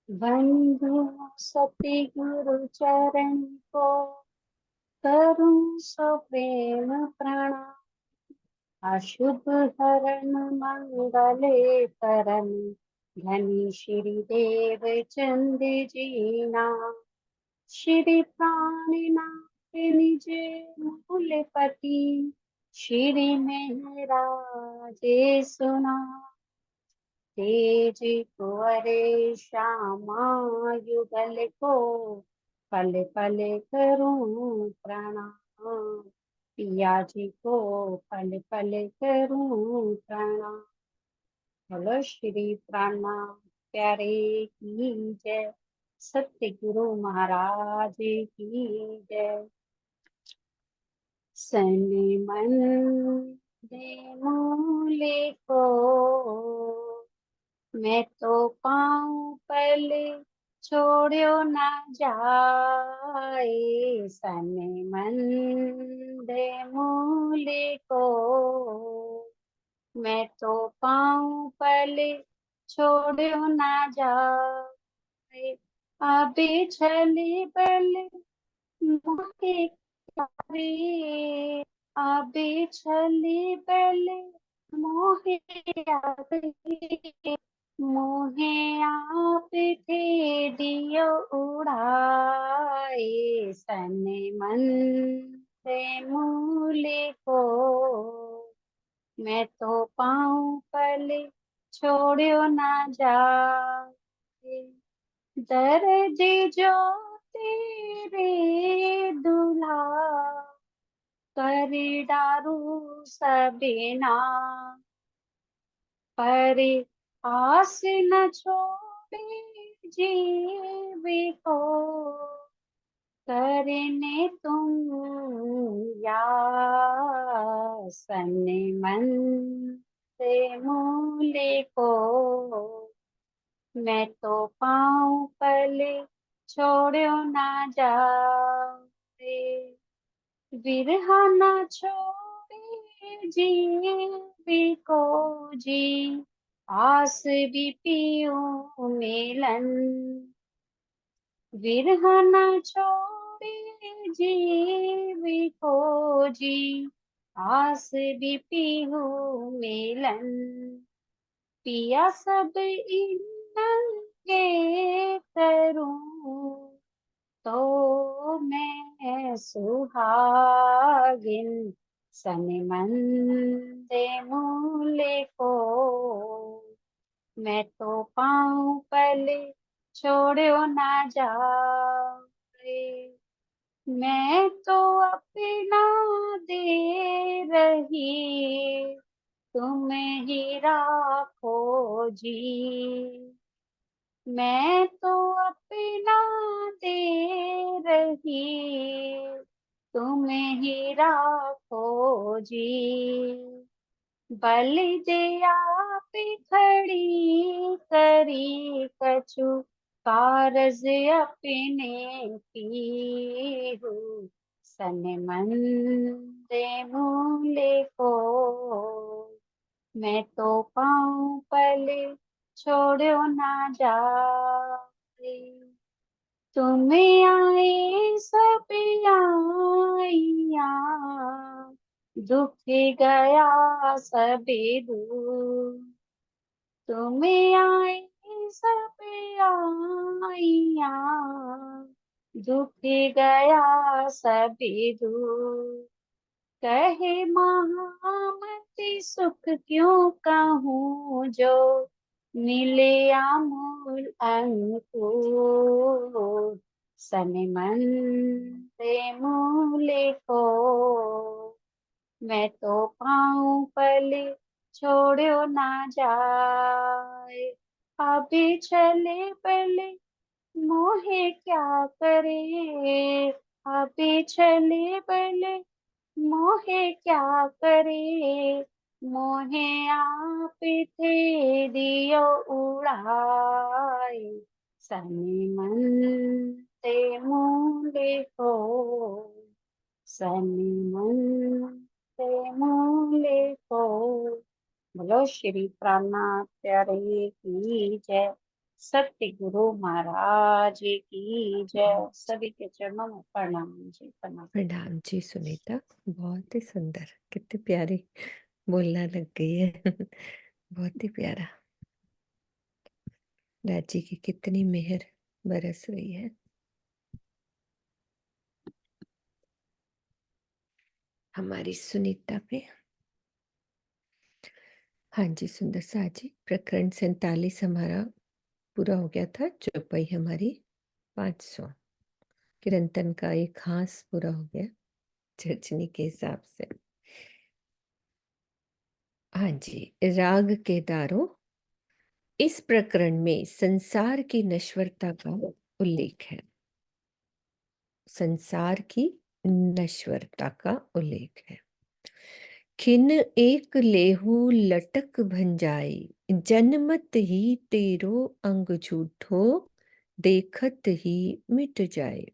बंधु सती गुरु चरण को करूं सो प्रेम प्रणाम। अशुभ हरण मंगले करण धनी श्री देव चंद जी नाम। श्री प्राणनाथ निज मूलपति श्री महराजे सुना। तेज कुंवरे श्यामा युगल को पल पल करूं प्रणाम। पिया जी को पल पल करूं प्रणाम। बोलो श्री प्राणनाथ प्यारे की जय। सत्य गुरु महाराज की जय। सन मन दे मूले को मैं तो पाऊं पल छोड़ो ना जाए। सन मन दे मूले को मैं तो पाऊं पल छोड़ो ना जाए। अभी छली बल मोहे रे, अभी छली बल मोहे मोहे आप थे दियो उड़ाए। सन मन से मूले को मैं तो पाऊं पल छोड़ो ना जाए। दर्द जो तेरे दुल्हा कर डारू सबिना पर आस न छोड़े जीव को करने तुम या। सन मन से मूले को मैं तो पाऊं पल छोड़ो ना जाए। बिरहा ना छोड़े जीवी को जी आस भी पियो मिलन। बिरहा ना छोड़े जीवी को जी आस भी पियो मिलन। पिया सब इनके करूं तो मैं सुहागिन। सन मन दे मूले को मैं तो पाऊं पल छोड़ो ना जाए। मैं तो अपना दे रही तुम ही राखो जी। मैं तो अपना दे रही तुम ही राखो जी। बल दिया पे खड़ी करी कछु कारज अपने पीहू। सन मन दे मूले को मैं तो पाऊं पल छोड़ो ना जाए। तुम आए सब आइया दुख गया सभी दूर। तुम आए सब आइया दुख गया सभी दूर। कहे महामति सुख क्यों कहूँ जो मिले अमूल अंकुर। सन मन से मूले को मैं तो पाऊं पल छोड़ो ना जाए। अभी चले पले मोहे क्या करे। अभी चले पले मोहे क्या करे। मोहे आप थे दियो उड़ाए। सन मन ते मूले को सन मन ते मूले को। बोलो श्री प्राणनाथ प्यारे की जय। सत्य गुरु महाराज की जय। सभी के चरणों में प्रणाम जी, प्रणाम। प्रणाम जी सुनीता, बहुत ही सुंदर, कितनी प्यारी बोलना लग गई है। बहुत ही प्यारा। राजी की कितनी मेहर बरस रही है हमारी सुनीता पे। हाँ जी सुंदर सा जी, प्रकरण 47 हमारा पूरा हो गया था। चौपाई हमारी 500। किरंतन का एक हास पूरा हो गया चर्चनी के हिसाब से। हाँ जी, राग केदारों, इस प्रकरण में संसार की नश्वरता का उल्लेख है। संसार की नश्वरता का उल्लेख है। खिन एक लेहू लटक भंजाई, जन्मत ही तेरो अंग झूठो, देखत ही मिट जाए।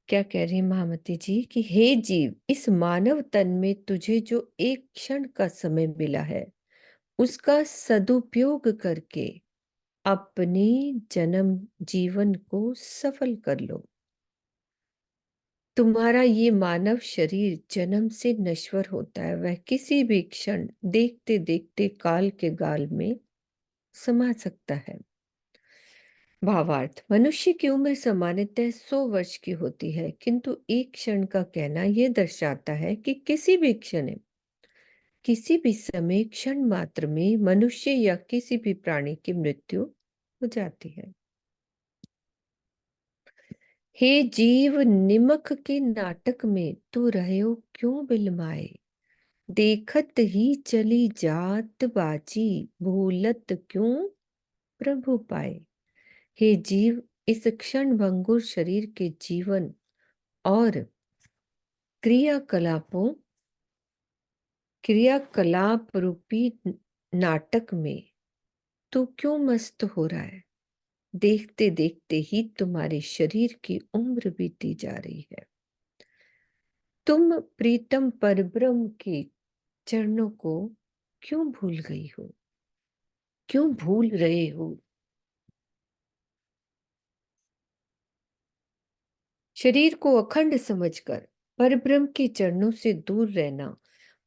क्या कह रही महामती जी कि हे जीव, इस मानव तन में तुझे जो एक क्षण का समय मिला है, उसका सदुपयोग करके अपने जन्म जीवन को सफल कर लो। तुम्हारा ये मानव शरीर जन्म से नश्वर होता है, वह किसी भी क्षण देखते देखते काल के गाल में समा सकता है। भावार्थ, मनुष्य की उम्र सामान्यतः 100 वर्ष की होती है, किंतु एक क्षण का कहना यह दर्शाता है कि किसी भी क्षण, किसी भी समय, क्षण मात्र में मनुष्य या किसी भी प्राणी की मृत्यु हो जाती है। हे जीव, निमक के नाटक में तू रहो क्यों बिलमाए, देखत ही चली जात बाजी, भूलत क्यों प्रभु पाए। हे जीव, इस क्षण भंगुर शरीर के जीवन और क्रियाकलाप रूपी नाटक में तू क्यों मस्त हो रहा है। देखते देखते ही तुम्हारे शरीर की उम्र बीती जा रही है। तुम प्रीतम परब्रह्म के चरणों को क्यों भूल गई हो, क्यों भूल रहे हो। शरीर को अखंड समझकर परब्रह्म के चरणों से दूर रहना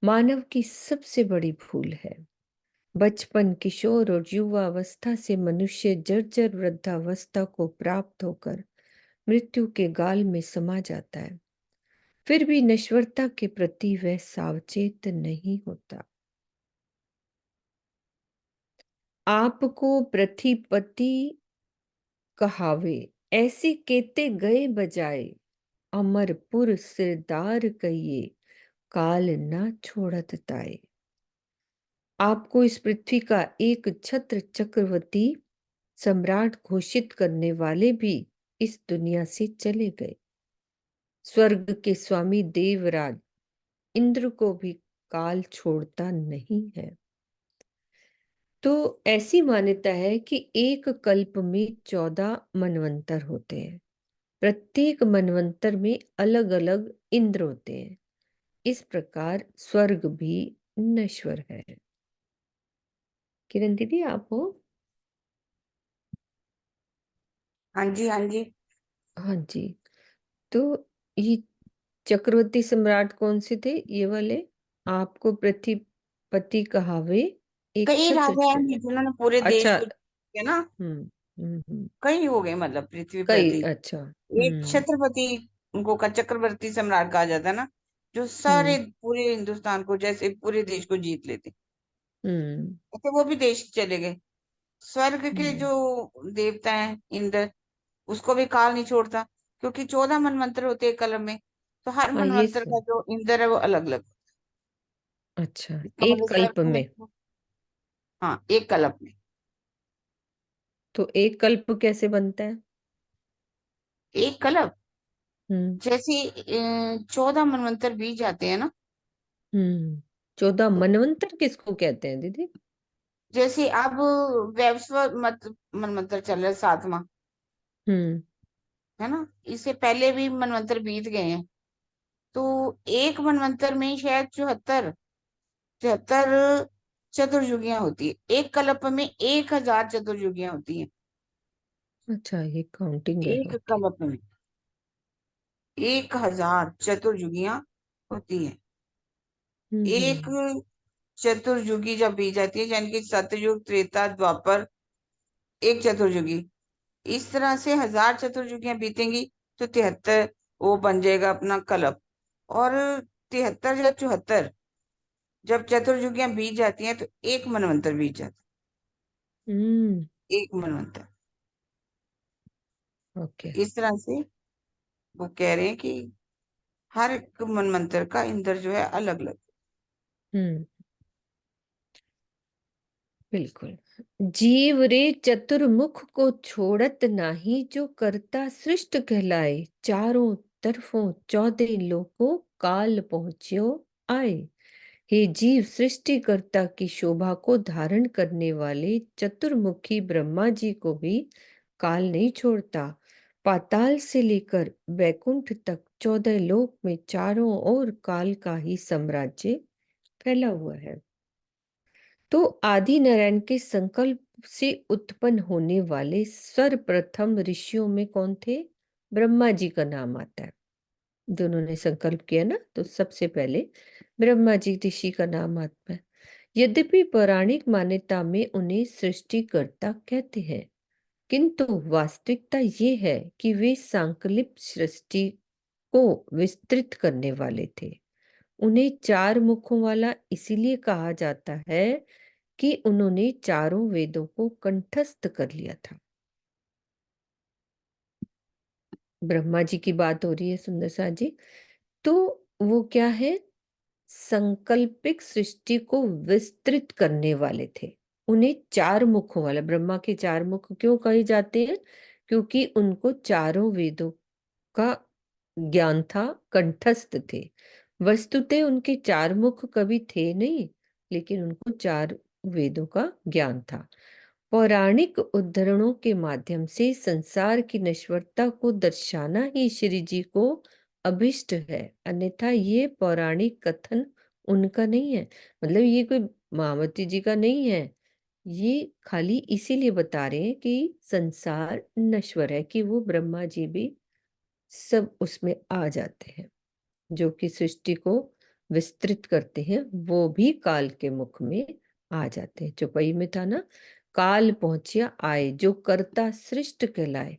मानव की सबसे बड़ी भूल है। बचपन, किशोर और युवावस्था से मनुष्य जर्जर वृद्धावस्था को प्राप्त होकर मृत्यु के गाल में समा जाता है। फिर भी नश्वरता के प्रति वह सावचेत नहीं होता। आपको प्रतिपति कहावे, ऐसी केते गए बजाए, अमरपुर सिरदार कहिए, काल ना छोड़त ताए। आपको इस पृथ्वी का एक छत्र चक्रवर्ती सम्राट घोषित करने वाले भी इस दुनिया से चले गए। स्वर्ग के स्वामी देवराज इंद्र को भी काल छोड़ता नहीं है। तो ऐसी मान्यता है कि एक कल्प में 14 मनवंतर होते हैं। प्रत्येक मनवंतर में अलग अलग इंद्र होते हैं। इस प्रकार स्वर्ग भी नश्वर है। किरण दीदी, आप हो? हाँ जी, हाँ जी। हाँ जी। तो ये चक्रवर्ती सम्राट कौन से थे ये वाले? आपको पृथ्वीपति कहावे, एक कई छत्र राजा हैं जिन्होंने पूरे देश अच्छा। को जीत के ना, हम्म। कई हो गए, मतलब कई, पृथ्वीपति। अच्छा। एक छत्रपति, उनको का चक्रवर्ती सम्राट कहा जाता है ना, जो सारे हम्म पूरे हिंदुस्तान को, जैसे पूरे देश को जीत लेते। हम्म ऐसे वो भी देश चले गए। स्वर्ग के हम्म। जो देवता हैं इंद्र, उसको भी काल नहीं छोड़ता, क्योंकि 14 मनवंतर होते हैं कलम में। तो हर हाँ, ये मनवंतर का सही। जो इंद्र है वो अलग अलग। अच्छा, इसका एक मतलब कल्प स्वर्ग में, में। हाँ, एक कल्प में। तो एक कल्प कैसे बनता है? एक कल्प, हम्म जैसे 14 मनवंतर बीत जाते हैं ना। 14 तो मनवंतर किसको कहते हैं दीदी? जैसे अब वैवस्वत मत मनवंतर चल रहा है, 7वां, हम्म है ना। इससे पहले भी मनवंतर बीत गए हैं। तो एक मनवंतर में शायद 74 74 चतुर्युगियां होती है। एक कल्प में 1000 चतुर्युगियां होती हैं। अच्छा, ये काउंटिंग है, एक ओके। कल्प में 1000 चतुर्युगियां होती हैं। एक हम्म। चतुर्युगी जब बीत जाती है, यानी कि सतयुग, त्रेता, द्वापर, एक चतुर्युगी, इस तरह से 1000 चतुर्युगियां बीतेंगी तो 73 वो बन जाएगा अपना कल्प। और 73 या 74 जब चतुर्युगियां बीत जाती हैं तो एक मनवंतर बीत जाता हम्म। है, एक मनवंतर। तो ओके। इस तरह से वो कह रहे हैं कि हर एक मनवंतर का इंद्र जो है अलग अलग। हम्म। बिल्कुल। जीव रे चतुर्मुख को छोड़त नाही, जो करता सृष्ट कहलाए, चारों तरफों 14 लोको काल पहुंच्यो आए। हे जीव, सृष्टिकर्ता की शोभा को धारण करने वाले चतुर्मुखी ब्रह्मा जी को भी काल नहीं छोड़ता। पाताल से लेकर वैकुंठ तक 14 लोक में चारों ओर काल का ही साम्राज्य फैला हुआ है। तो आदि नारायण के संकल्प से उत्पन्न होने वाले सर्वप्रथम ऋषियों में कौन थे? ब्रह्मा जी का नाम आता है। दोनों ने संकल्प किया ना, तो सबसे पहले ब्रह्मा जी ऋषि का नाम आता है। यद्यपि पौराणिक मान्यता में उन्हें सृष्टिकर्ता कहते हैं, किंतु वास्तविकता ये है कि वे सांकलिप सृष्टि को विस्तृत करने वाले थे। उन्हें 4 मुखों वाला इसीलिए कहा जाता है कि उन्होंने चारों वेदों को कंठस्थ कर लिया था। ब्रह्मा जी की बात हो रही है सुंदर सा जी। तो वो क्या है? संकल्पिक सृष्टि को विस्तृत करने वाले थे। उन्हें 4 मुखों वाला, ब्रह्मा के 4 मुख क्यों कहे जाते हैं? क्योंकि उनको चारों वेदों का ज्ञान था, कंठस्थ थे। वस्तुतः उनके 4 मुख कभी थे नहीं, लेकिन उनको 4 वेदों का ज्ञान था। पौराणिक उद्धरणों के माध्यम से संसार की नश्वरता को दर्शाना ही श्री जी को अभिष्ट है, अन्यथा ये पौराणिक कथन उनका नहीं है। मतलब ये कोई महामती जी का नहीं है। ये खाली इसीलिए बता रहे हैं कि संसार नश्वर है, कि वो ब्रह्मा जी भी सब उसमें आ जाते हैं। जो कि सृष्टि को विस्तृत करते हैं, वो भी काल के मुख में आ जाते हैं। चौपाई में था ना, काल पहुंचिया आए, जो करता सृष्ट कहलाए।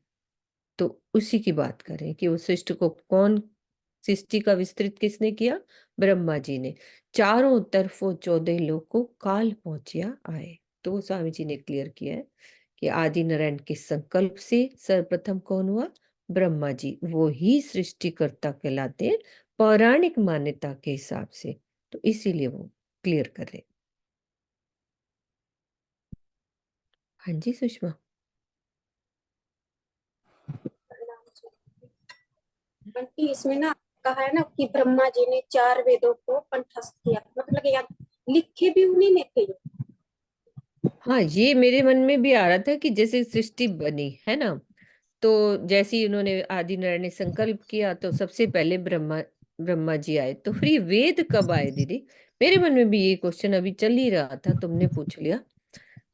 तो उसी की बात करें कि वो सृष्ट को कौन, सृष्टि का विस्तृत किसने किया? ब्रह्मा जी ने। चारों तरफों 14 लोग को काल पहुंचिया आए। तो स्वामी जी ने क्लियर किया है कि आदि नारायण के संकल्प से सर्वप्रथम कौन हुआ? ब्रह्मा जी। वो ही सृष्टिकर्ता कहलाते हैं पौराणिक मान्यता के हिसाब से। तो इसीलिए वो क्लियर कर रहे। हाँ जी सुषमा। बल्कि इसमें ना कहा है ना कि ब्रह्मा जी ने 4 वेदों को कंठस्थ किया, मतलब यार लिखे भी उन्हीं ने थे ये। हाँ, ये मेरे मन में भी आ रहा था कि जैसे सृष्टि बनी है ना, तो जैसे ही उन्होंने आदि नारायण ने संकल्प किया, तो सबसे पहले ब्रह्मा ब्रह्मा जी आए। तो फिर ये वेद कब आए दीदी? मेरे मन में भी ये क्वेश्चन अभी चल ही रहा था, तुमने पूछ लिया।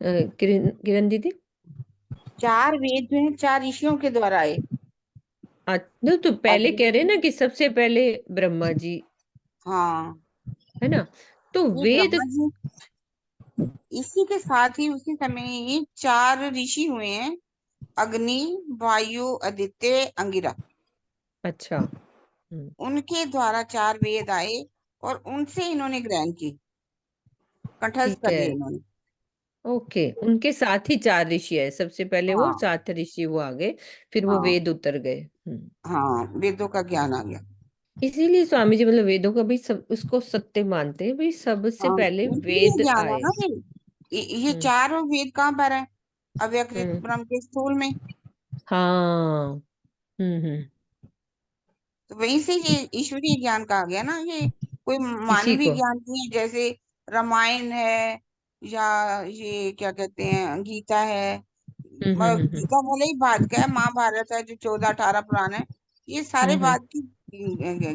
किरण किरण दीदी। 4 वेद जो है 4 ऋषियों के द्वारा आए। तो पहले आदि कह रहे हैं ना कि सबसे पहले ब्रह्मा जी, हाँ, है ना? तो ये वेद। ब्रह्मा जी, इसी के साथ ही उसी समय ही 4 ऋषि हुए हैं, अग्नि, वायु, आदित्य, अंगिरा। अच्छा। उनके द्वारा 4 वेद आए और उनसे इन्होंने ग्रहण की, कंठस्थ ठीक कर है। लिए इन्होंने। ओके, उनके साथ ही 4 ऋषि है, सबसे पहले वो हाँ 7 ऋषि वो आ गए, फिर वो हाँ वेद उतर गए। हाँ, वेदों का ज्ञान आ गया। इसीलिए स्वामी जी मतलब वेदों का भी सब उसको सत्य मानते हैं भाई, सबसे हाँ, पहले इसीलिए वेद ज्ञान है आए। ना ये हम्म। 4 वेद कहाँ पर है? अव्यकृत हम्म। ब्रह्म के स्थूल में। हाँ। हम्म। तो वहीं से ये ईश्वरीय ज्ञान कहा गया ना, ये कोई इसी मानवीय को। ज्ञान नहीं है। जैसे रामायण है, या ये क्या कहते हैं, गीता है। गीता भले ही बाद का है, महाभारत है जो 14-18 पुराण है, ये सारे हम्म। बाद की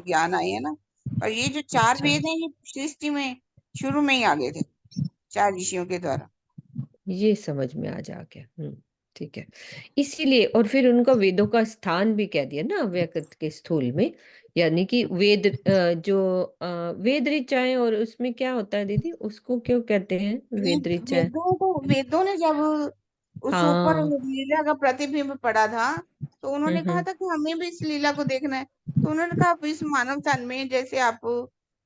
ज्ञान आए है ना। और ये जो 4 अच्छा। वेद हैं ये सृष्टि में शुरू में ही आ गए थे। 4 ऋषियों के द्वारा। ये समझ में आ जा गया। ठीक है। इसीलिए और फिर उनका वेदों का स्थान भी कह दिया ना अव्यकृत के स्थूल में, यानी कि वेद वेद ऋचाएं, और उसमें क्या होता है दीदी, उसको क्यों कहते हैं वेद ऋचाएं? वेदों ने जब उस ऊपर हाँ। लीला का प्रतिबिंब पड़ा था, तो उन्होंने कहा हम्म। था कि हमें भी इस लीला को देखना है। तो उन्होंने कहा अब इस मानव तन में जैसे आप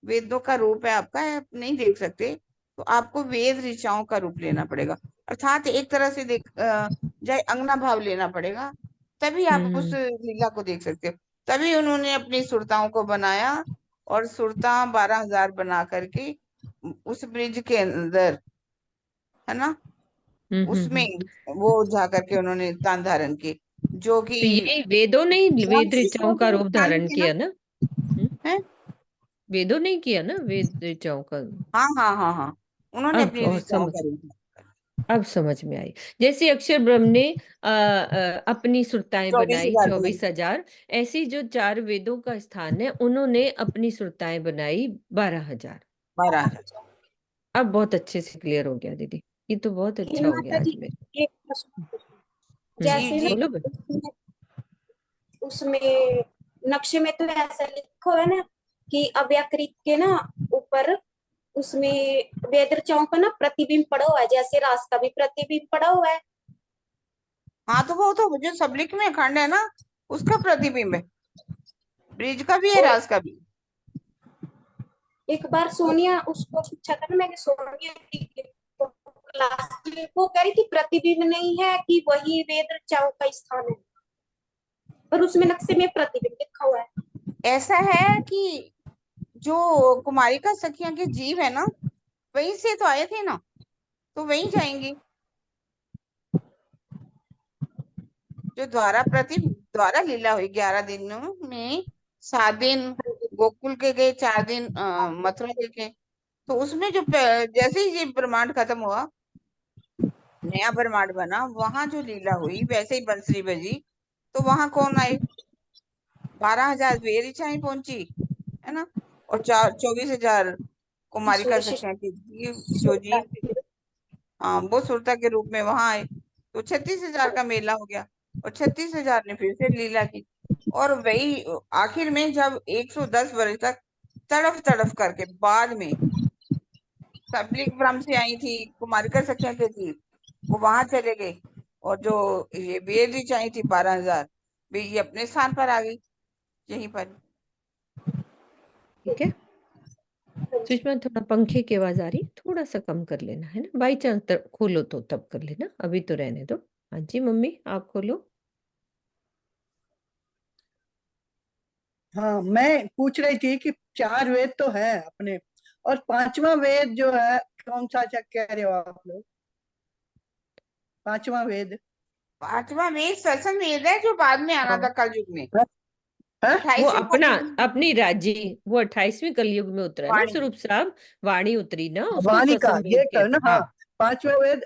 वेदों का रूप है आपका, आप नहीं देख सकते, तो आपको वेद ऋचाओं का रूप लेना पड़ेगा, अर्थात एक तरह से जय अंगना भाव लेना पड़ेगा, तभी आप उस हम्म। लीला को देख सकते हो। तभी उन्होंने अपनी सुरताओं को बनाया, और सुरता 12,000 बना करके उस ब्रिज के अंदर, है ना, उसमें हम्म। वो जा करके उन्होंने तान धारण की, जो कि तो यही वेदों ने ही वेद ऋचाओं का 34 रूप स्थान धारण थे ना। किया ना? है। वेदों ने ही किया ना वेद ऋचाओं का। हाँ हाँ हाँ हाँ, उन्होंने अब अपनी और ऋचाओं समझ, का रूप लिया। अब समझ में आई। जैसे अक्षर ब्रह्म ने अपनी सुरताएं चौबीस बनाई हजार बनाई 24,000, ऐसी जो 4 वेदों का स्थान है उन्होंने अपनी सुरताएं बनाई 12,000। 12,000। अब बहुत अच्छे से क्लियर हो गया दीदी, ये तो बहुत लेकिन अच्छा हो माता गया आज जी, मेरे। एक प्रश्न पूछूं? जी जैसे ना जी। बोलो बे। उसमें उसमें नक्शे में तो ऐसा लिखा हुआ है ना कि अव्यकृत के ना ऊपर उसमें वेद ऋचाओं का ना प्रतिबिंब पड़ा हुआ है, जैसे रास का भी प्रतिबिंब पड़ा हुआ है। हाँ, तो वो तो जो सबलिक में अखंड है ना, उसका प्रतिबिंब है, ब्रिज का भी है, और रास का भी। एक बार सोनिया उसको पूछा था ना मैंने, सोनिया को क्लास में, वो कह रही थी प्रतिबिंब नहीं है कि वही वेद ऋचाओं का स्थान है, पर उसमें नक्शे में प्रतिबिंब लिखा हुआ है। ऐसा है कि जो कुमारिका सखियां के जीव है ना, वहीं से तो आए थे ना, तो वहीं जाएंगे। जो द्वारा लीला हुई 11 दिनों में, 7 दिन गोकुल के गए, 4 दिन मथुरा के गए। तो उसमें जैसे ही ये ब्रह्मांड खत्म हुआ, नया ब्रह्मांड बना, वहां जो लीला हुई वैसे ही बंसरी बजी, तो वहां कौन आए? 12,000 वे ऋचाएं पहुंची, है ना, और 24,000 कुमारिका विशेष सखियां के जीव, जो सुरता जीव थे, हाँ, वो सुरता के रूप में वहां आए। तो 36,000 का मेला हो गया, और 36,000 ने फिर से लीला की। और वही आखिर में जब 110 वर्ष तक तड़फ तड़फ करके, बाद में तबलीग ब्रह्म से आई थी कुमारिका सखिया के थी, वो वहां चले गए, और जो ये वेद ऋचा आई थी 12,000, वे ये अपने स्थान पर आ गई, यहीं पर। ठीक है। सुषमा, थोड़ा पंखे की आवाज आ रही, थोड़ा सा कम कर लेना, है ना, बाई चांस खोलो तो तब कर लेना, अभी तो रहने दो। हाँ जी मम्मी, आप खोलो। हाँ, मैं पूछ रही थी कि 4 वेद तो है अपने, और 5वां वेद जो है कौन सा कह रहे हो आप लोग? 5वां वेद 5वां वेद सरसम वेद है, जो बाद में आना था हाँ, कलयुग में, है? वो 28वें अपना कलयुग में। अपनी राज्य, वो 28वीं कलयुग में उतरा ना वाणी। स्वरूप साहब, वाणी उतरी ना, उसको वाणी का ससम ये वेद कर ना, कहते, हाँ। हाँ। 5वां वेद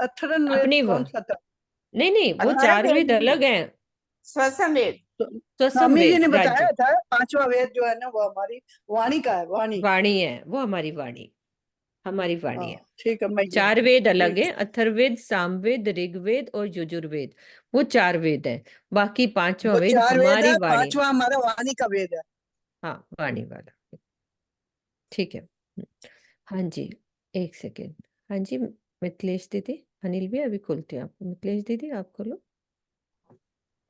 अथर्वण वेद अपनी वो, कौन सा था? नहीं नहीं, वो अधर्म 4 वेद वेद नहीं, अलग हैं। सरसम वेद। तो स्वसम स्वामी जी वेद ने राज्य, बताया था 5वां वेद जो है ना वो हमारी वाणी का है, वाणी। वाणी है, वो हमारी वाणी, हमारी वाणी हाँ है। ठीक है, मैं 4 वेद अलग ठीक हैं, अथर्ववेद, सामवेद, ऋग्वेद और यजुर्वेद, वो 4 वेद हैं। बाकी 5वां वो वेद 4 वेद हमारी है, वाणी। 5वां हमारा वाणी का वेद है। हाँ, वाणी वाला। ठीक है। हाँ जी, एक सेकेंड। हाँ जी मिथिलेश दीदी, अनिल भी अभी खोलते हैं आपको, मिथिलेश दीदी आप खोलो।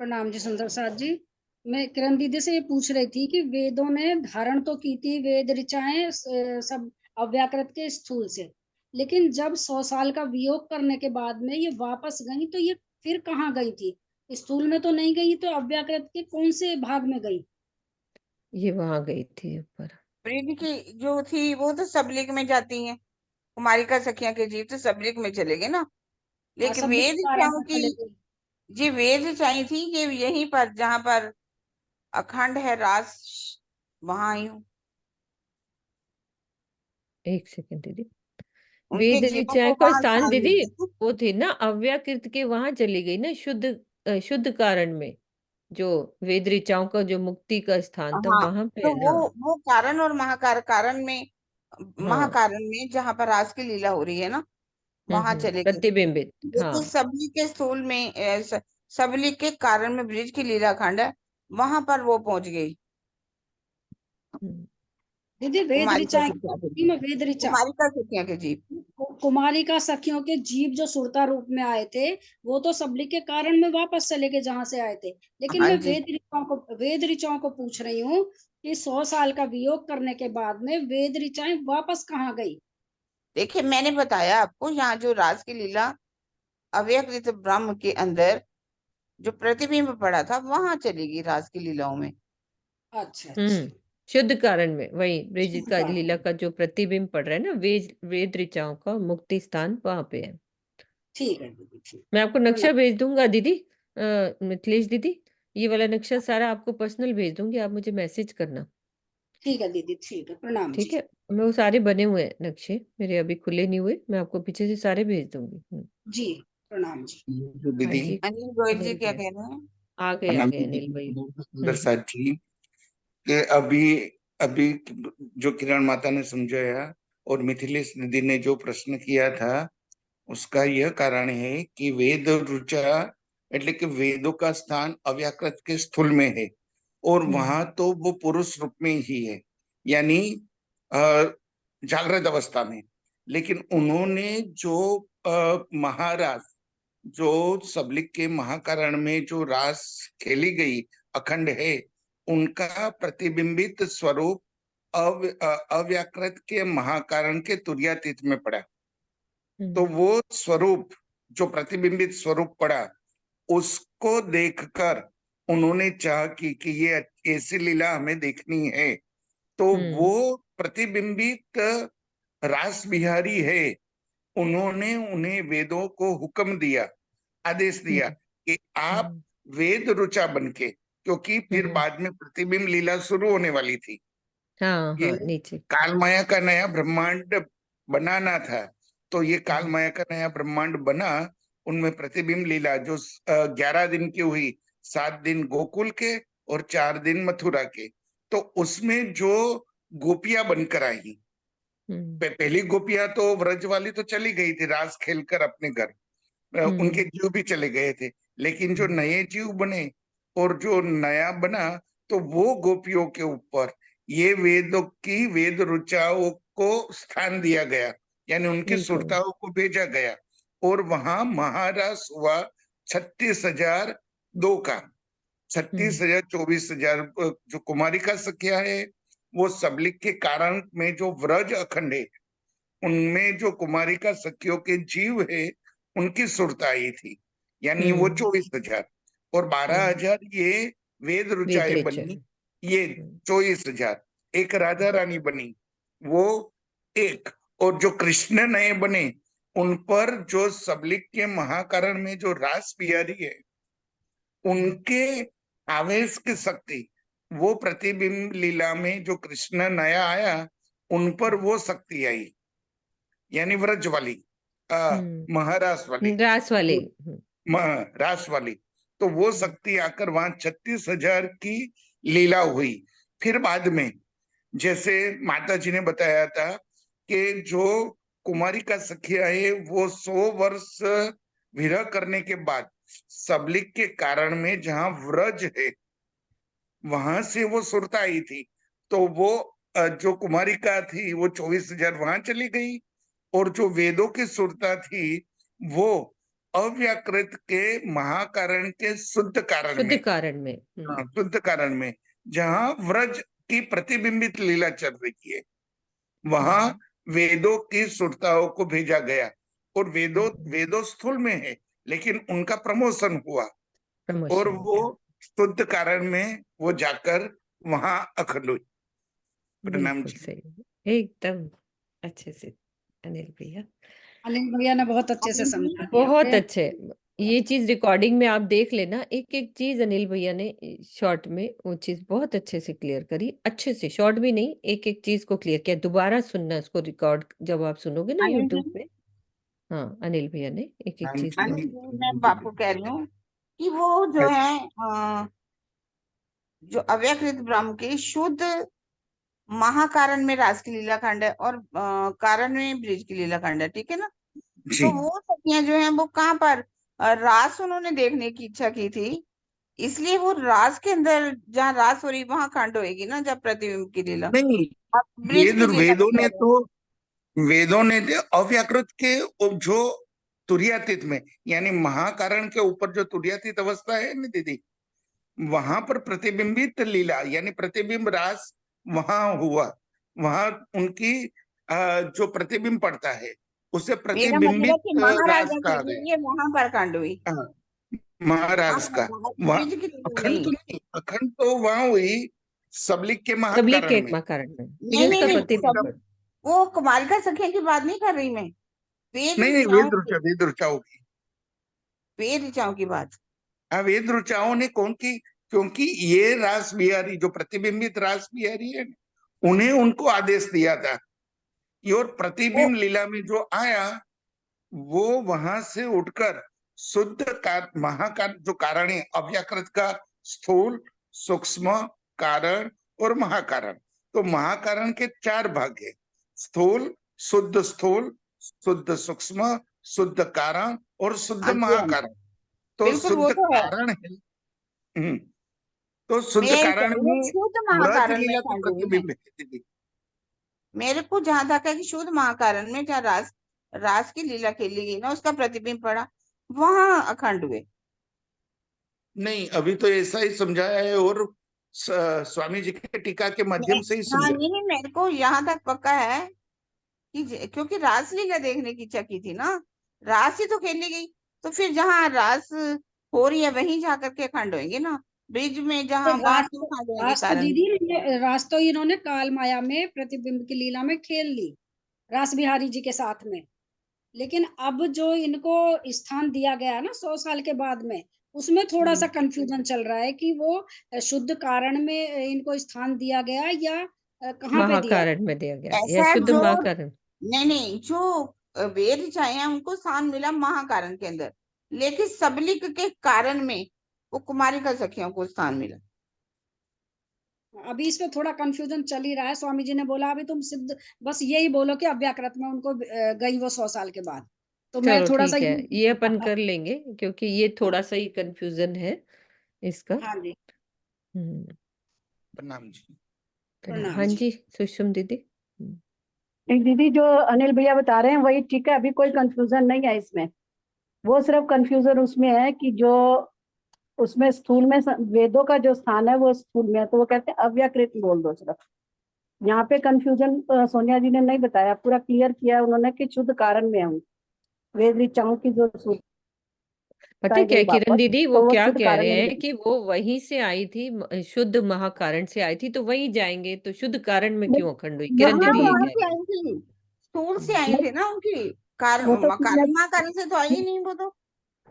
प्रणाम जी सुंदर साथ जी। मैं किरण दीदी से ये पूछ रही थी कि वेदों ने धारण तो की थी वेद ऋचाएं सब अव्याकृत के स्थूल से, लेकिन जब 100 साल का वियोग करने के बाद में ये वापस गई, तो ये फिर कहाँ गई थी? स्थूल में तो नहीं गई, तो अव्याकृत के कौन से भाग में गई? ये वहां गई थी ऊपर। ब्रिज की जो थी वो तो सबलिग में जाती है, कुमारिका सखिया के जीव तो सबलिग में चले गए ना, हाँ, लेकिन सब वेद कारण ऋचाओं में की, चले गई। जी वेद ऋचाएं थी कि यहीं पर जहां पर अखंड है रास, वहां आई हूँ। एक सेकेंड दीदी, उनके वेद जीवों को ऋचाएं का वहां स्थान स्थान दीदी, मिल गया। वो थी ना अव्याकृत के वहां चली गई ना, शुद्ध शुद्ध कारण में, जो वेद ऋचाओं का जो मुक्ति का स्थान था हाँ, वहां पे तो है वो ना। वो कारण और महाकार, कारण में महाकारण में जहां पर रास की लीला हो रही है ना, वहां चले गए। प्रतिबिंबित, ये हाँ। तो सबली के स्थूल में सबली के कारण में ब्रिज की लीला खंड है, वहां पर वो पहुंच गई। हम्म, दीदी वेद कुमारी का ऋचाएं सखिया के में वेद ऋचा कुमारी का सखिया के जीव। कुमारी का सखियों के जीव जो सुरता रूप में आए थे, वो तो सबली के कारण में वापस चले गए जहां से आए थे। लेकिन हाँ मैं जी, वेद ऋचाओं को पूछ रही हूँ कि 100 साल का वियोग करने के बाद में वेद ऋचाएं वापस कहाँ गई? देखिए मैंने बताया आपको, यहाँ जो रास की लीला अव्यकृत ब्रह्म के अंदर जो प्रतिबिंब पड़ा था, वहां चलेगी रास की लीलाओं में। अच्छा अच्छा। शुद्ध कारण में वही ब्रिज शुद्ध का कारण। लीला का जो प्रतिबिंब पड़ रहा है ना, वेद ऋचाओं का मुक्ति स्थान वहां पे है। ठीक है दीदी, ठीक। मैं आपको नक्शा भेज दूंगा दीदी, मिथिलेश दीदी, ये वाला नक्शा सारा आपको पर्सनल भेज दूंगी, आप मुझे मैसेज करना। ठीक है दीदी, ठीक है, प्रणाम ठीक जी। है, मैं वो सारे बने हुए हैं नक्शे, मेरे अभी खुले नहीं हुए, मैं आपको पीछे से सारे भेज दूंगी। जी प्रणाम जी। जो हाँ दीदी जी, अनिल गोयल जी अनिल क्या भैया कह रहे हैं? आ प्रणाम गए दीदी, अनिल भैया। सुंदर साथ जी के अभी अभी जो किरण माता ने समझाया और मिथिलेश दीदी ने जो प्रश्न किया था, उसका यह कारण है कि वेद रुचा એટલે કે वेदों का स्थान अव्याकृत के स्थूल में है, और वहां तो वो पुरुष रूप में ही है, यानी जागृत अवस्था में। लेकिन उन्होंने जो महाराज, जो सबलिक के महाकारण में जो रास खेली गई अखंड है, उनका प्रतिबिंबित स्वरूप अव्याकृत के महाकारण के तुर्यातीत में पड़ा। तो वो स्वरूप, जो प्रतिबिंबित स्वरूप पड़ा, उसको देखकर उन्होंने चाह कि ये ऐसी लीला हमें देखनी है। तो वो प्रतिबिंबित रास बिहारी है, उन्होंने उन्हें वेदों को हुक्म दिया, आदेश दिया कि आप वेद रुचा बनके, क्योंकि फिर बाद में प्रतिबिंब लीला शुरू होने वाली थी। हाँ ये हाँ नीचे। काल माया का नया ब्रह्मांड बनाना था, तो ये काल माया का नया ब्रह्मांड बना। उनमें प्रतिबिंब लीला जो 11 दिन की हुई, 7 दिन गोकुल के और 4 दिन मथुरा के, तो उसमें जो गोपियां बनकर आई, पहली गोपियां तो व्रज वाली तो चली गई थी रास खेलकर अपने घर, उनके जीव भी चले गए थे। लेकिन जो नए जीव बने और जो नया बना, तो वो गोपियों के ऊपर ये वेदों की वेद रुचाओं को स्थान दिया गया, यानी उनकी बिल्कुल। सुरताओं को भेजा गया, और वहां महारास हुआ 36,002 का। 36,000, 24,000 जो कुमारी का सखिया है, वो सबलिक के कारण में जो व्रज अखंड है, उनमें जो कुमारी का सखियों के जीव है, उनकी सुरता आई थी, यानी वो 24,000, और 12,000 ये वेद रुचाएं वेदरिचा। बनी, ये 24,000। एक राधा रानी बनी, वो एक, और जो कृष्ण नए बने, उन पर जो सबलिक के महाकारण में जो रास बिहारी है, उनके आवेश की शक्ति, वो प्रतिबिंब लीला में जो कृष्ण नया आया, उन पर वो शक्ति आई, यानी व्रज वाली, महारास वाली, रास वाले। रास वाली। तो वो शक्ति आकर वहां 36,000 की लीला हुई। फिर बाद में, जैसे माता जी ने बताया था कि जो कुमारी का सखिया है, वो 100 वर्ष विरह करने के बाद सबलिक के कारण में जहां व्रज है, वहां से वो सुरता आई थी। तो वो जो कुमारी का थी, वो 24,000 वहां चली गई, और जो वेदों की सुरता थी, वो अव्याकृत के महाकारण के शुद्ध कारण शुद्ध में, कारण में। शुद्ध कारण में, जहां व्रज की प्रतिबिंबित लीला चल रही है, वहां वेदों की सुरताओं को भेजा गया, और वेदों स्थूल में है, लेकिन उनका प्रमोशन हुआ, और प्रमोशन। वो शुद्ध कारण में वो जाकर वहां अखंड हुई। प्रणाम बिल्कुल जी। सही, एकदम अच्छे से अनिल भैया, अनिल भैया ने बहुत अच्छे से समझा दिया। बहुत अच्छे। ये चीज रिकॉर्डिंग में आप देख लेना, एक एक चीज अनिल भैया ने शॉर्ट में वो चीज बहुत अच्छे से क्लियर करी, अच्छे से, शॉर्ट भी नहीं, एक एक चीज को क्लियर किया। दोबारा सुनना इसको रिकॉर्ड, जब आप सुनोगे ना अनिल जी, यूट्यूब पे। हाँ अनिल भैया ने एक एक चीज को। अनिल जी, मैं आपको कह रही हूँ कि वो जो है जो अव्यकृत ब्रह्म के शुद्ध महाकारण में रास की लीला खंड है और कारण में ब्रिज की लीला खंड है, ठीक है ना। जी तो वो सखियां जो हैं वो कहाँ पर रास उन्होंने देखने की इच्छा की थी, इसलिए वो रास के अंदर जहाँ रास हो रही वहां खंड होएगी ना, जब प्रतिबिंब की लीला। नहीं, आप ब्रिज की लीला वेदों में ने कह रहे तो अव्याकृत के जो तुर्यातीत में, यानी महाकारण के ऊपर जो तुर्यातीत अवस्था है ना दीदी, वहां पर प्रतिबिंबित लीला यानी प्रतिबिंब रास वहां हुआ। वहां उनकी जो प्रतिबिंब पड़ता है उसे हो। मेरा मतलब है प्रतिबिंबित कि रास महाराजा के कहा गया। लिए वहां पर खंड हुई, हाँ, महाराज का वहां ब्रिज की लीला अखंड नहीं। तो नहीं, अखंड तो वहां हुई सबलिक के तबलीग के महाकारण एक में। मकारण में, नहीं लेकिन नहीं उसका नहीं, प्रतिबिंब सब वो कुमारिका सखिया की बात नहीं कर रही मैं, वेद नहीं नहीं, ऋचाओं की, वेद ऋचाओं की। वेद ऋचाओं की बात। हाँ, वेद ऋचाओं ने कौन की, क्योंकि ये रास बिहारी जो प्रतिबिंबित रास बिहारी है उन्हें उनको आदेश दिया था। ये और वो प्रतिबिंब लीला में जो आया वो वहां से उठकर शुद्ध महाकार जो कारण है अव्याकृत का, स्थूल, सूक्ष्म, कारण और महाकारण। तो महाकारण के 4 भाग है, स्थूल, स्थूल, शुद्ध सूक्ष्म, शुद्ध कारण और शुद्ध हाँ जी हाँ जी, महाकारण। तो बिल्कुल वो शुद्ध तो है। कारण है। हम्म, तो शुद्ध मैं कह कारण रही हूँ में शुद्ध ब्रज महाकारण में लीला का खंड हुई है। प्रतिबिंब है दीदी। मेरे को जहां तक है कि शुद्ध महाकारण में जहाँ रास रास की लीला खेली गई ना, उसका प्रतिबिंब पड़ा, वहां अखंड हुए। नहीं, अभी तो ऐसा ही समझाया है और स्वामी जी के टीका के माध्यम से ही हाँ समझा। नहीं, मेरे को यहाँ तक पक्का है कि क्योंकि रासलीला देखने की इच्छा की थी ना, रास ही तो खेली गई, तो फिर जहाँ रास हो रही है वहीं जा करके खंड होंगे ना, ब्रिज में जहाँ वहां रास क्यों तो खंड होंगे रास तो कारण। दीदी रास तो इन्होंने काल माया में प्रतिबिंब की लीला में खेल ली, रास बिहारी जी के साथ में। लेकिन अब जो इनको स्थान दिया गया है ना 100 साल के बाद में, उसमें थोड़ा सा कंफ्यूजन चल रहा है कि वो शुद्ध कारण में इनको स्थान दिया गया या कहाँ पे दिया गया। महाकारण में दिया गया या ऐसा है शुद्ध जो, महाकारण। नहीं नहीं, जो वेद चाहे हैं उनको स्थान मिला महाकारण के अंदर, लेकिन सबलिक के कारण में वो कुमारिका सखियों को स्थान मिला। अभी इसमें थोड़ा कंफ्यूजन चल ही रहा है। स्वामी जी ने बोला अभी तुम सिद्ध बस यही बोलो कि अव्याकृत में उनको गई वो 100 साल के बाद। तो मैं चलो थोड़ा सा ठीक है, ये अपन कर लेंगे क्योंकि ये थोड़ा सा ही कंफ्यूजन है इसका। हाँ जी, हम्म, प्रणाम जी। प्रणाम हाँ जी। जी सुषम दीदी। नहीं दीदी, जो अनिल भैया बता रहे हैं वही ठीक है, अभी कोई कंफ्यूजन नहीं है इसमें। वो सिर्फ कंफ्यूजन उसमें है कि जो उसमें स्थूल में वेदों का जो स्थान है वो स्थूल में है, तो वो कहते हैं अव्याकृत बोल दो सिर्फ। यहाँ पे कंफ्यूजन सोनिया जी ने नहीं बताया, पूरा क्लियर किया है उन्होंने कि शुद्ध कारण में हूँ। वेद ऋचाओं की जो पता है बताई क्या गई किरण वापस, दीदी, वो तो वो क्या शुद्ध कह कारण में रहे ही हैं गई। कि वो वहीं से आई थी, शुद्ध महाकारण से आई थी, तो वहीं जाएंगे, तो शुद्ध कारण में क्यों अखंड हुई? किरण वहां हाँ, दीदी ये वहां कह से रही आई थी, स्थूल से है। आई थी ना उनकी, कारण वो तो महाकारण से तो आई ही नहीं, वो तो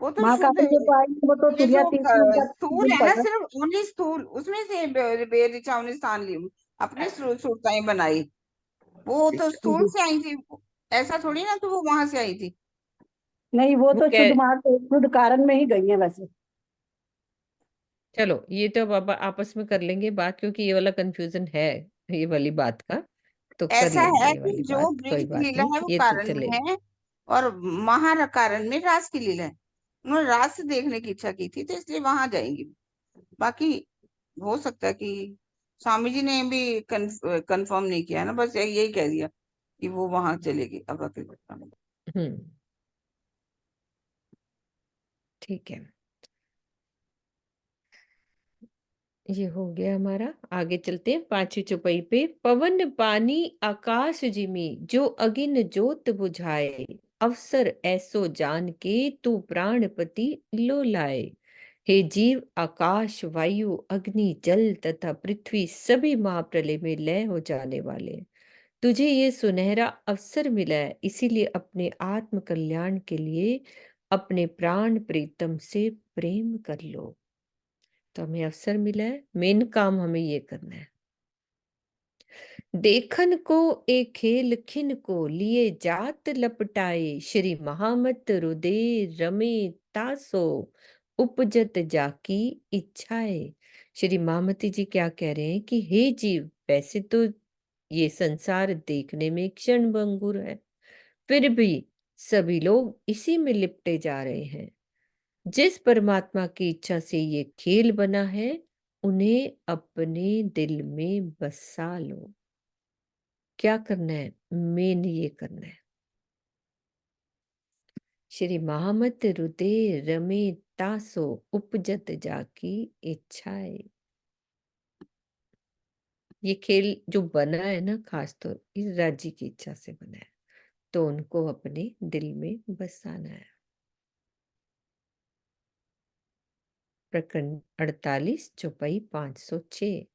शुद्ध महाकारण है। जो पाई वो तो ये जो तुर्यातीत स्थूल है पड़ ना, रहा है। सिर्फ ओनली स्थूल, उसमें से बेर ऋचाओं ने स्थान ली, अपनी सुरताएं बनाई, वो तो स्थूल से आई थी, ऐसा थोड़ी ना, तो वो वहां से आई थी। नहीं, वो वो तो कह शुद्ध कारण में ही गई है वैसे। चलो ये तो अब आपस में कर लेंगे बात, क्योंकि ये वाला कंफ्यूजन है ये वाली बात का, तो कर ऐसा लेंगे है ये कि वाली जो बात, ब्रिज कोई की बात लीला नहीं, है वो ये तो कारण में चलेगा। है, और महाकारण में रास की लीला है। उन्होंने रास देखने की इच्छा की थी, तो इसलिए वहां जाएंगी। बाकी हो सकता है कि स्वामी जी ने भी कंफर्म नहीं किया ना, बस यही कह दिया कि वो वहां चलेगी अब अकेले। हम्म, ठीक है, ये हो गया हमारा। आगे चलते हैं 5वीं चौपाई पे। पवन पानी आकाश जिमी, जो अगिन जोत बुझाए, अवसर ऐसो जान के तू प्राणपति लो लाए। हे जीव, आकाश, वायु, अग्नि, जल तथा पृथ्वी सभी महाप्रलय में लय हो जाने वाले। तुझे ये सुनहरा अवसर मिला है, इसीलिए अपने आत्म कल्याण के लिए अपने प्राण प्रीतम से प्रेम कर लो। तो हमें अवसर मिला है, मेन काम हमें ये करना है। देखन को एक खेल खिन को लिए जात लपटाए, श्री महामत रुदे रमे तासो उपजत जाकी इच्छाए। श्री महामती जी क्या कह रहे हैं कि हे जीव, वैसे तो ये संसार देखने में क्षणभंगुर है, फिर भी सभी लोग इसी में लिपटे जा रहे हैं। जिस परमात्मा की इच्छा से ये खेल बना है, उन्हें अपने दिल में बसा लो। क्या करना है? मेन ये करना है। श्री महामत हृदय रमे तासो उपजत जाकी इच्छाए। ये खेल जो बना है ना, खासतौर इस राज्य की इच्छा से बना है, तो उनको अपने दिल में बसाना है। प्रकरण 48 चौपाई 506।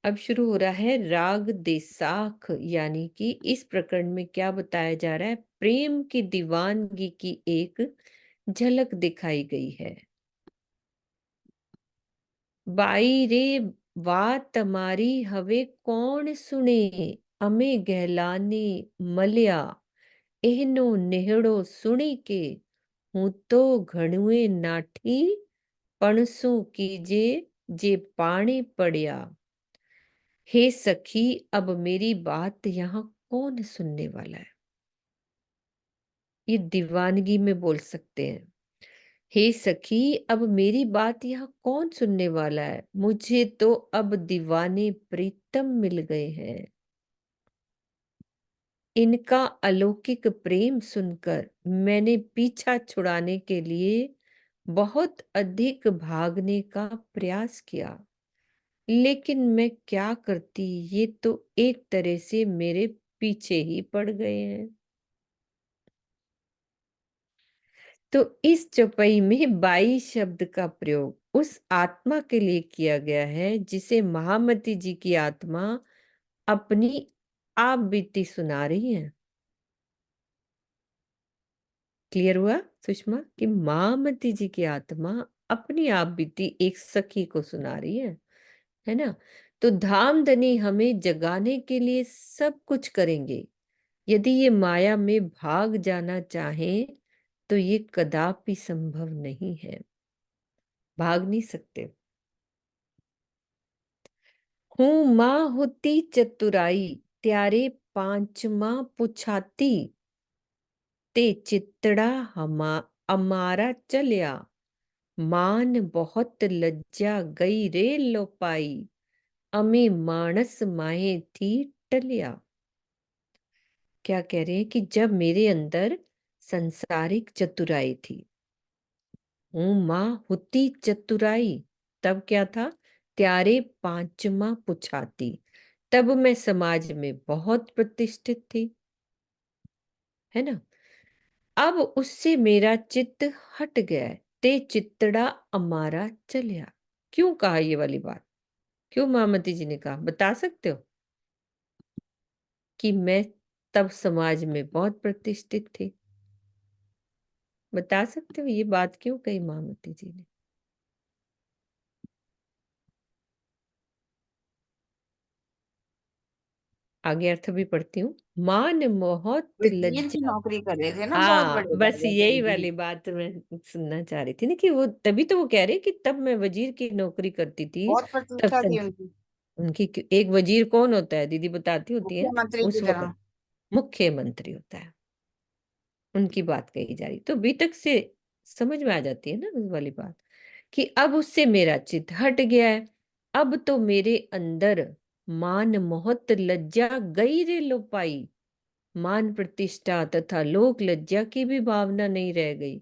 अब शुरू हो रहा है राग देसाख, यानी कि इस प्रकरण में क्या बताया जा रहा है? प्रेम की दीवानगी की एक झलक दिखाई गई है। बाई रे बात તમારી હવે કોણ સુણે, અમે ગહેલાને મળ્યા એનો નેહડો સુણી કે હું તો ઘણુએ નાઠી પણ શું કીજે જે પાણી પડ્યા। हे सखी, अब मेरी बात यहाँ कौन सुनने वाला है? ये दीवानगी में बोल सकते हैं। हे सखी, अब मेरी बात यहाँ कौन सुनने वाला है? मुझे तो अब दीवाने प्रीतम मिल गए हैं। इनका अलौकिक प्रेम सुनकर मैंने पीछा छुड़ाने के लिए बहुत अधिक भागने का प्रयास किया, लेकिन मैं क्या करती, ये तो एक तरह से मेरे पीछे ही पड़ गए हैं। तो इस चौपाई में बाई शब्द का प्रयोग उस आत्मा के लिए किया गया है जिसे महामती जी की आत्मा अपनी आप बीती सुना रही है। क्लियर हुआ सुषमा कि महामती जी की आत्मा अपनी आप बीती एक सखी को सुना रही है ना? तो धामधनी हमें जगाने के लिए सब कुछ करेंगे। यदि ये माया में भाग जाना चाहें तो ये कदापि संभव नहीं है, भाग नहीं सकते। हूं मां होती चतुराई, त्यारे पांचमा पुछाती, ते चित्तड़ा हमा अमारा चलिया, मान बहुत लज्जा गई रे लोपाई, अमे मानस माहे थी टलिया। क्या कह रहे हैं कि जब मेरे अंदर संसारिक चतुराई थी, हूं मां होती चतुराई, तब क्या था? त्यारे पांचमा पुछाती, तब मैं समाज में बहुत प्रतिष्ठित थी, है ना? अब उससे मेरा चित्त हट गया है। ते चित्तड़ा अमारा चलिया। क्यों कहा ये वाली बात? क्यों महामती जी ने कहा? बता सकते हो कि मैं तब समाज में बहुत प्रतिष्ठित थी? बता सकते हो ये बात क्यों कही महामती जी ने? आगे अर्थ भी पढ़ती हूँ। मान मोहत वकील की लज्जा। नौकरी कर रहे थे ना, बहुत हाँ, बड़े बस राजा यही थे। वाली बात मैं सुनना चाह रही थी ना, कि वो तभी तो वो कह रहे कि तब मैं वजीर की नौकरी करती थी। बहुत तब प्रतिष्ठा थी उनकी, उनकी एक वजीर कौन होता है दीदी बताती होती है? मुख्यमंत्री की उस तरह। वक्त मुख्यमंत्री होता है। उनकी बात कही जा रही, तो बीतक से समझ में आ जाती है ना उस वाली बात, कि अब उससे मेरा चित्त हट गया है। अब तो मेरे अंदर मान मोहत लज्जा गई रे लोपाई, मान प्रतिष्ठा तथा लोक लज्जा की भी भावना नहीं रह गई।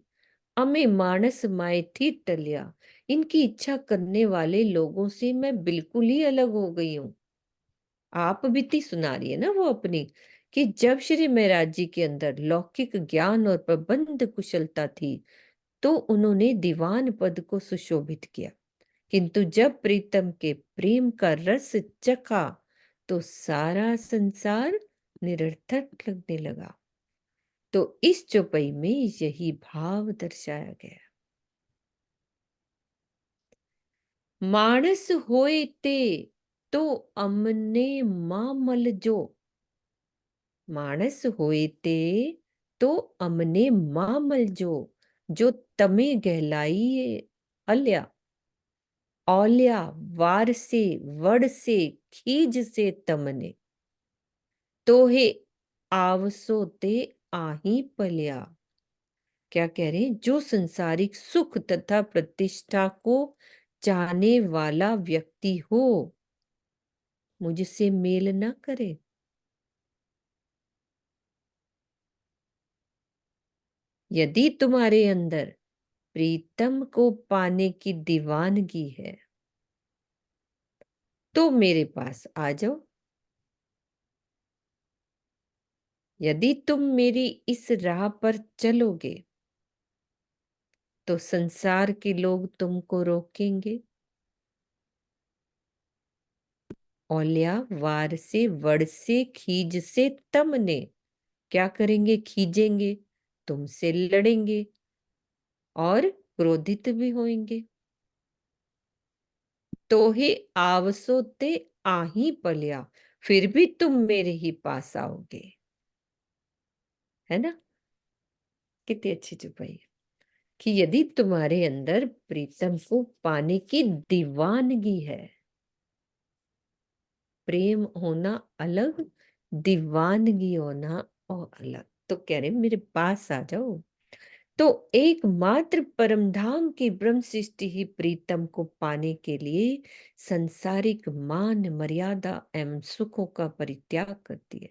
अमे मानस माए थी टलिया, इनकी इच्छा करने वाले लोगों से मैं बिल्कुल ही अलग हो गई हूँ। आप बीती सुना रही है ना वो अपनी, कि जब श्री महाराज जी के अंदर लौकिक ज्ञान और प्रबंध कुशलता थी तो उन्होंने दीवान पद को सुशोभित किया, किंतु जब प्रीतम के प्रेम का रस चखा तो सारा संसार निरर्थक लगने लगा। तो इस चौपाई में यही भाव दर्शाया गया। मानस होए ते तो अमने मामल जो, मानस होए ते तो अमने मामल जो तमे गहलाई अल्या, औल्या वार से वड़ से खीज से तमने। तोहे आवसो ते आही पल्या। क्या कह रहे हैं? जो संसारिक सुख तथा प्रतिष्ठा को चाहने वाला व्यक्ति हो, मुझसे मेल न करे। यदि तुम्हारे अंदर प्रीतम को पाने की दीवानगी है, तो मेरे पास आ जाओ। यदि तुम मेरी इस राह पर चलोगे, तो संसार के लोग तुमको रोकेंगे। औलिया वार से वड़ से खीज से तमने, क्या करेंगे? खींचेंगे, तुमसे लड़ेंगे और क्रोधित भी होंगे। तो ही आवसो ते आही पलिया, फिर भी तुम मेरे ही पास आओगे। है ना? कितनी अच्छी चुपाई है कि यदि तुम्हारे अंदर प्रीतम को पाने की दीवानगी है, प्रेम होना अलग, दीवानगी होना और अलग, तो कह रहे मेरे पास आ जाओ। तो एकमात्र परमधाम की ब्रह्म सृष्टि ही प्रीतम को पाने के लिए संसारिक मान मर्यादा एवं सुखों का परित्याग करती है।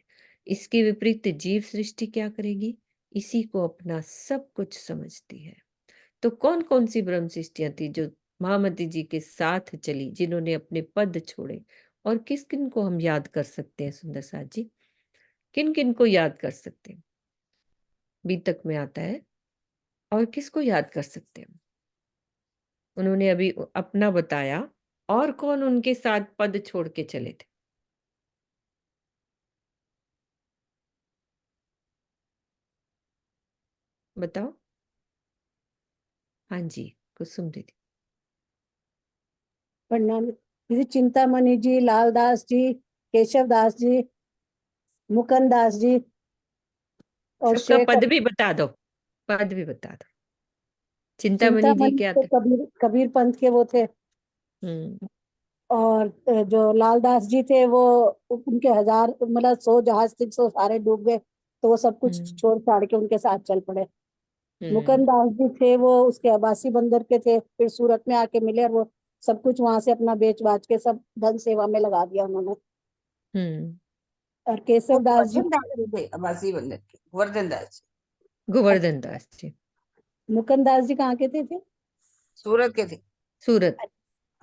इसके विपरीत जीव सृष्टि क्या करेगी? इसी को अपना सब कुछ समझती है। तो कौन कौन सी ब्रह्म सृष्टियां थी जो महामती जी के साथ चली, जिन्होंने अपने पद छोड़े? और किस किन को हम याद कर सकते हैं सुंदर साथ जी? किन किन को याद कर सकते हैं? बीतक में आता है। और किसको याद कर सकते हैं? उन्होंने अभी अपना बताया, और कौन उनके साथ पद छोड़ के चले थे? बताओ। हाँ जी, कुसुम दीदी। प्रणाम दीदी। चिंतामणि जी, लालदास जी, केशव दास जी, मुकुंद दास जी और सबका शेखर। पद भी बता दो, पद भी बता दो। चिंतामणि जी चिंतामणि क्या तो थे? कबीर कबीर पंथ के वो थे। हम्म। और जो लालदास जी थे वो उनके हजार मतलब 100 जहाज थे, 100 सारे डूब गए, तो वो सब कुछ हम्म। छोड़ छाड़ के उनके साथ चल पड़े। हम्म। मुकुंद दास जी थे, वो उसके अब्बासी बंदर के थे, फिर सूरत में आके मिले और वो सब कुछ वहां से अपना बेच बाच के सब धन सेवा में लगा दिया उन्होंने। हम्म। और वो केशव दास जी, गोवर्धन दास जी थे, अब्बासी बंदर के गोवर्धन दास जी, गोवर्धन दास जी मुकुंद दास जी कहाँ के थे? सूरत के थे। सूरत।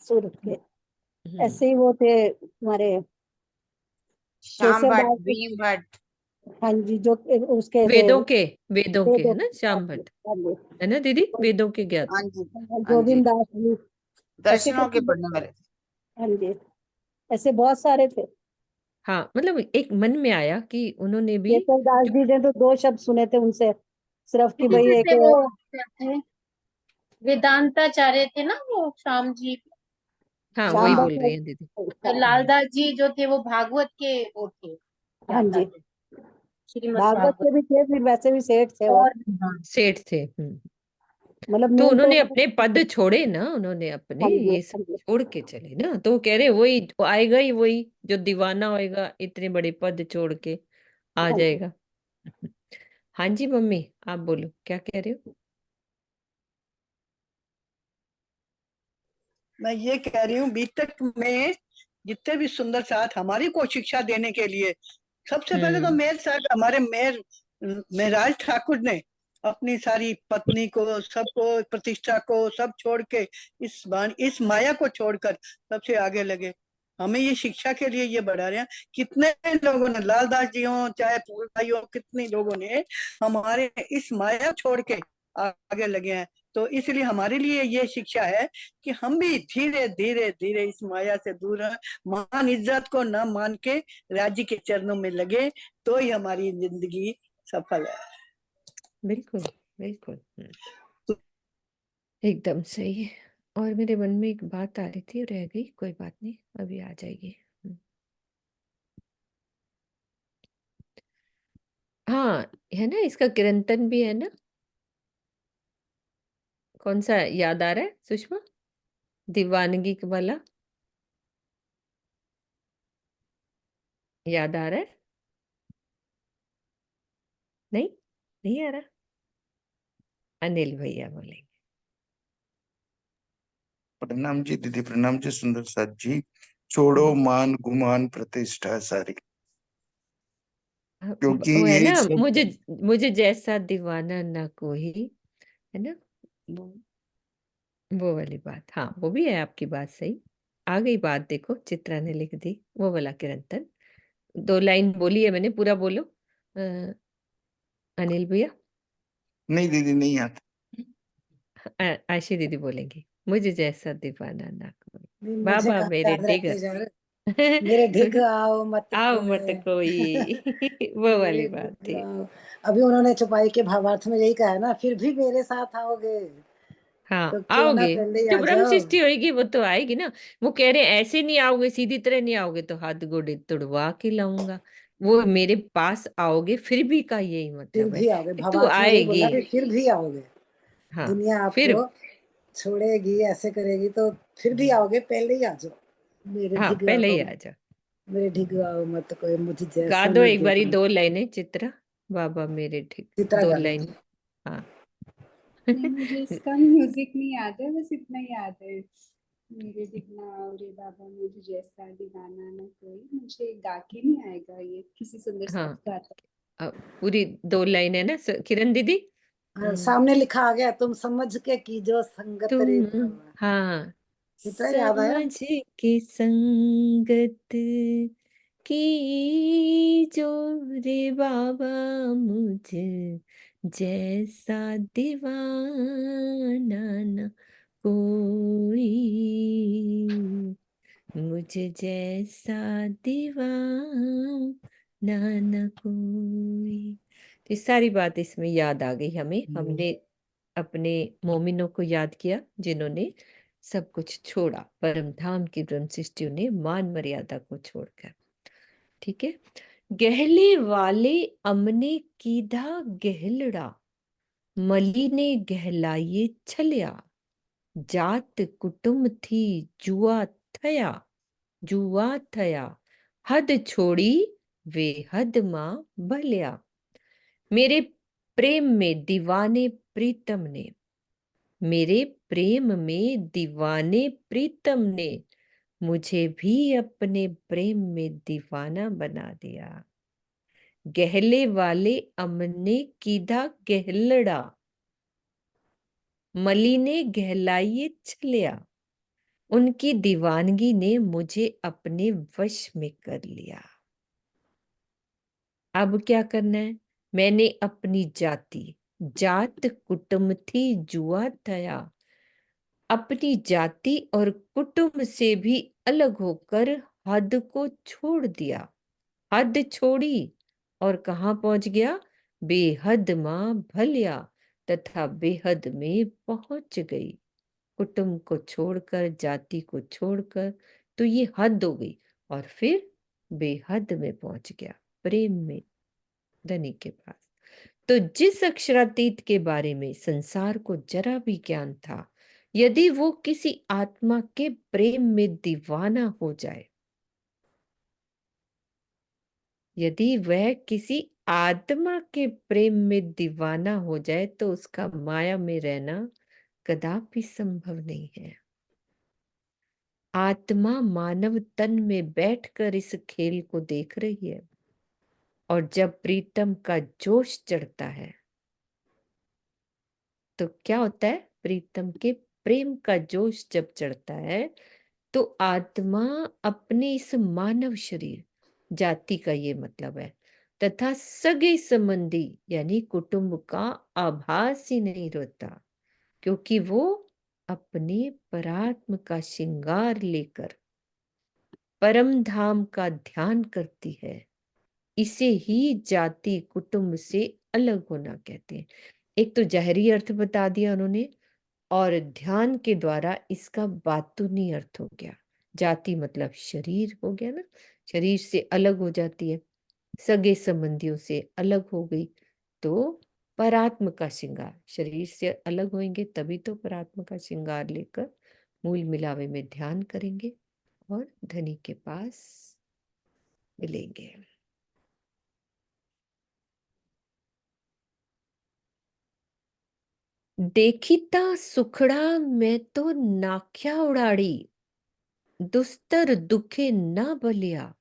सूरत के। हम्म। ऐसे ही वो थे हमारे श्याम केशव भट्ट, दास जी। भीम भट्ट। हाँ जी, जो उसके थे वेदों के वेदों है ना, के। हाँ श्याम जी, भट्ट। हाँ जी। है ना दीदी? वेदों के ज्ञाता। हाँ जी, हाँ जी, गोविंद दास जी। ऐसे दर्शनों के करके पढ़ने वाले थे। हाँ जी, ऐसे बहुत सारे थे। हाँ, मतलब एक मन में आया कि उन्होंने भी केशव दास जो। जी ने तो 2 शब्द सुने थे उनसे सिर्फ कि भाई किसी एक से वो क्या थे, वेदांताचार्य थे ना वो श्याम जी। हाँ, वही श्याम हाँ, बोल भट्ट। रही हैं दीदी। तो हम्म। लालदास जी जो थे वो भागवत के वो थे, हाँ ज्ञाता जी, थे, श्रीमद् भागवत भागवत। के भी थे, फिर वैसे भी सेठ थे वो। और हाँ, सेठ थे। मतलब तो मेन तो उन्होंने अपने पद छोड़े ना, उन्होंने अपने हाँ जी, ये सब हाँ जी, छोड़ के चले ना, तो वो कह रहे वही वो आएगा ही, वही जो दीवाना होएगा इतने बड़े पद छोड़ के आ हाँ जी। जाएगा। हाँ जी मम्मी, आप बोलो क्या कह रहे हो? मैं ये कह रही हूँ बीतक में जितने भी सुंदर साथ हमारी को शिक्षा देने के लिए, सबसे पहले तो हम्म। मेयर साहब, हमारे मेयर मेहराज ठाकुर ने अपनी सारी पत्नी को, सबको, प्रतिष्ठा को सब छोड़ के इस माया को छोड़कर सबसे आगे लगे। हमें ये शिक्षा के लिए ये बढ़ा रहे हैं। कितने लोगों ने, लालदास जी हो चाहे फूल भाई हो, कितने लोगों ने हमारे इस माया छोड़ के आगे लगे हैं। तो इसलिए हमारे लिए ये शिक्षा है कि हम भी धीरे धीरे धीरे इस माया से दूर हैं। मान इज्जत को न मान के राज्य के चरणों में लगे, तो ही हमारी जिंदगी सफल है। बिल्कुल बिल्कुल। एकदम सही है। और मेरे मन में एक बात आ रही थी, रह गई, कोई बात नहीं, अभी आ जाएगी। हाँ, है ना, इसका किरंतन भी है ना? कौन सा याद आ रहा है सुषमा? दीवानगी वाला याद आ रहा है? नहीं आ रहा? अनिल भैया बोलेंगे। प्रणाम जी दीदी, प्रणाम जी सुंदर साथ जी। छोड़ो मान गुमान प्रतिष्ठा सारी, क्योंकि वो है ये ना, सब मुझे मुझे जैसा दीवाना ना कोई, है ना, वो वो वाली बात। हाँ, वो भी है आपकी बात सही। आ गई बात, देखो चित्रा ने लिख दी वो वाला कीर्तन। 2 लाइन बोली है मैंने, पूरा बोलो अनिल भैया। नहीं दीदी नहीं आता। आशी दीदी बोलेंगी, मुझे जैसा दीवाना ना कोई, नहीं, मुझे बाबा कहाँ मेरे याद डिग। रहते यार। मेरे ढिग आओ मत आओ मत कोई। कोई वो वाली मेरे बात ढिग थी। आओ। अभी उन्होंने चौपाई के भावार्थ में यही कहा है ना, फिर भी मेरे साथ आओगे तो हाँ क्यों ना आओगे, पहले ही जो आ ब्रह्म जाओ। सृष्टि होगी वो तो आएगी ना। वो कह रहे हैं ऐसे नहीं आओगे, सीधी तरह नहीं आओगे तो हाथ गोड़े तुड़वा के लाऊंगा। वो मेरे पास आओगे फिर भी का यही फिर मतलब है भी आओगे, कि तू भावार्थ में यही आएगी। बोला कि फिर भी आओगे। हाँ दुनिया फिर, आपको छोड़ेगी, ऐसे करेगी तो फिर भी आओगे, पहले ही आ जाओ। मेरे हाँ ढिग पहले ही आओ, आ जा। मेरे ढिग आओ मत कोई, मुझे गा जैसा दो न एक बारी देखना। 2 लाइनें चित्रा, बाबा मेरे ठीक। चित्रा दो गा दो। लाइन हाँ। नहीं, मुझे इसका म्यूजिक नहीं याद है, बस इतना ही याद है। मेरे दिखना और रे बाबा मुझे जैसा दीवाना ना कोई, मुझे गा के नहीं आएगा, ये किसी सुंदर साथ हाँ गाता। पूरी 2 लाइन है ना किरण दीदी। हम्म, सामने लिखा आ गया, तुम समझ के कीजो संगत रे तुम, बाबा। हाँ चित्रा याद आया। समझ के संगत की जो रे बाबा, मुझे जैसा दीवाना न कोई, मुझे जैसा दीवाना न कोई। तो ये सारी बात इसमें याद आ गई हमें। हमने अपने मोमिनों को याद किया जिन्होंने सब कुछ छोड़ा, परम धाम की ब्रह्म सृष्टि ने मान मर्यादा को छोड़कर। ठीक है। गहले वाले अमने कीधा गहलड़ा, मली ने गहलाये छलिया, जात कुटुम थी जुआ थया, जुआ थया, हद छोड़ी वे हद मां भलिया। मेरे प्रेम में दीवाने प्रीतम ने, मेरे प्रेम में दीवाने प्रीतम ने मुझे भी अपने प्रेम में दीवाना बना दिया। गहले वाले अमने कीधा गहलड़ा, मली ने गहलाइए छलिया, उनकी दीवानगी ने मुझे अपने वश में कर लिया। अब क्या करना है? मैंने अपनी जाति, जात कुटुम थी जुआ थया, अपनी जाति और कुटुंब से भी अलग होकर हद को छोड़ दिया। हद छोड़ी और कहाँ पहुंच गया? बेहद मां भलिया, तथा बेहद में पहुंच गई। कुटुंब को छोड़कर, जाति को छोड़कर, तो ये हद हो गई और फिर बेहद में पहुंच गया, प्रेम में, धनी के पास। तो जिस अक्षरातीत के बारे में संसार को जरा भी ज्ञान था, यदि वो किसी आत्मा के प्रेम में दीवाना हो जाए, यदि वह किसी आत्मा के प्रेम में दीवाना हो जाए, तो उसका माया में रहना कदापि संभव नहीं है। आत्मा मानव तन में बैठकर इस खेल को देख रही है, और जब प्रीतम का जोश चढ़ता है तो क्या होता है? प्रीतम के प्रेम का जोश जब चढ़ता है तो आत्मा अपने इस मानव शरीर, जाति का ये मतलब है, तथा सगे संबंधी यानी कुटुंब का आभास ही नहीं रहता, क्योंकि वो अपने परात्म का श्रृंगार लेकर परम धाम का ध्यान करती है। इसे ही जाति कुटुंब से अलग होना कहते हैं। एक तो जाहिरी अर्थ बता दिया उन्होंने, और ध्यान के द्वारा इसका बातूनी अर्थ हो गया। जाति मतलब शरीर हो गया ना, शरीर से अलग हो जाती है, सगे संबंधियों से अलग हो गई, तो परात्म का श्रृंगार, शरीर से अलग होंगे तभी तो परात्म का श्रृंगार लेकर मूल मिलावे में ध्यान करेंगे और धनी के पास मिलेंगे। देखिता सुखड़ा मैं तो नाख्या उड़ाड़ी, दुस्तर दुखे ना बलिया,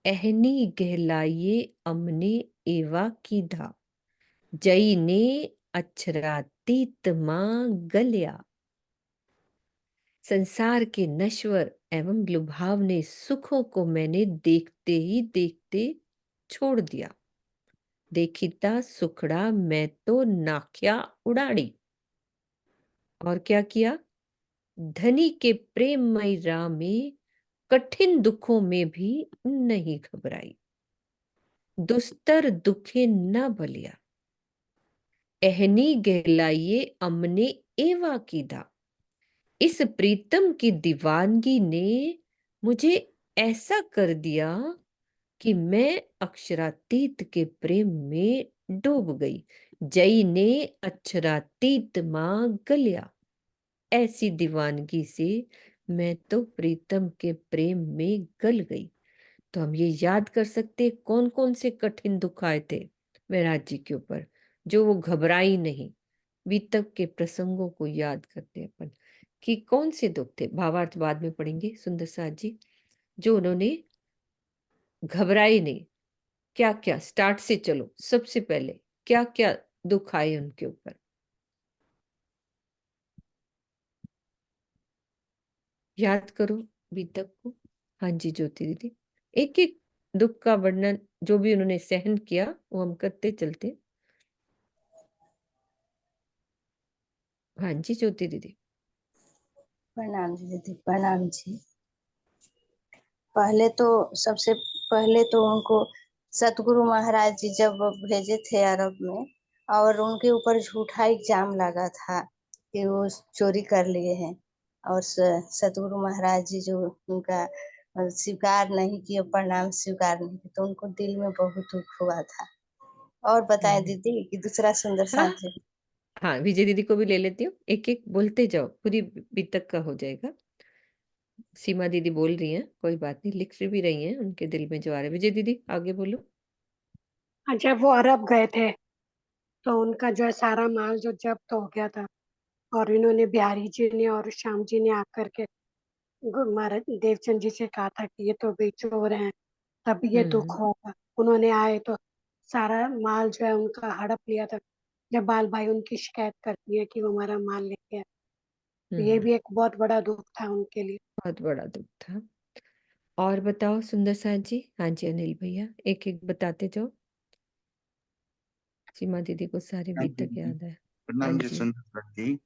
एहनी गहलाइए अमने एवा कीधा, जई ने अक्षरातीत मां गलिया। संसार के नश्वर एवं लुभावने सुखों को मैंने देखते ही देखते छोड़ दिया। देखिता सुखड़ा मैं तो नाख्या उड़ाड़ी, और क्या किया? धनी के प्रेममय राह में कठिन दुखों में भी नहीं घबराई, दुस्तर दुखे न बलिया, एहनी गहलाइए अमने एवा कीधा। इस प्रीतम की दीवानगी ने मुझे ऐसा कर दिया कि मैं अक्षरातीत के प्रेम में डूब गई। जई ने अक्षरातीत मां गलिया, ऐसी दीवानगी से मैं तो प्रीतम के प्रेम में गल गई। तो हम ये याद कर सकते कौन कौन से कठिन दुख आए थे महराज जी के ऊपर, जो वो घबराई नहीं। बीतक के प्रसंगों को याद करते अपन कि कौन से दुख थे, भावार्थ बाद में पढ़ेंगे सुंदर साथ जी। जो उन्होंने घबराई नहीं, क्या क्या, स्टार्ट से चलो, सबसे पहले क्या क्या दुख आए उनके ऊपर। याद करो बीतक को। हाँ जी ज्योति दीदी, एक एक दुख का वर्णन जो भी उन्होंने सहन किया वो हम करते चलते। हाँ जी ज्योति दीदी। प्रणाम दीदी, प्रणाम जी। पहले तो सबसे पहले तो उनको सतगुरु महाराज जी जब भेजे थे अरब में, और उनके ऊपर झूठा इल्जाम लगा था कि वो चोरी कर लिए हैं, और सतगुरु महाराज जी जो उनका स्वीकार नहीं किए, प्रणाम स्वीकार नहीं किए, तो उनको दिल में बहुत दुख हुआ था। और बताएं दीदी कि दूसरा सुंदर हाँ साथ जी। हाँ, विजय दीदी को भी ले लेती हूँ, एक एक बोलते जाओ, पूरी बीतक का हो जाएगा। सीमा दीदी बोल रही हैं, कोई बात नहीं, लिख भी रही हैं, उनके दिल में जो आ रहा है। विजय दीदी आगे बोलो। जब वो अरब गए थे तो उनका जो है सारा माल जो जब्त हो गया था, और इन्होंने बिहारी जी ने और श्याम जी ने आकर के महाराज देवचंद जी से कहा था कि ये तो बेचोर हैं, तब ये दुख होगा। उन्होंने आए तो सारा माल जो है उनका हड़प लिया था। जब बाल भाई उनकी शिकायत करती है कि वो हमारा माल लेके आए, तो ये भी एक बहुत बड़ा दुख था उनके लिए। बहुत बड़ा दुख था। और बताओ सुंदर साथ जी। हाँ जी अनिल भैया, एक एक बताते जाओ। सीमा दीदी को सारे बीतक याद है। हाँ प्रणाम जी जी। सुंदर जी।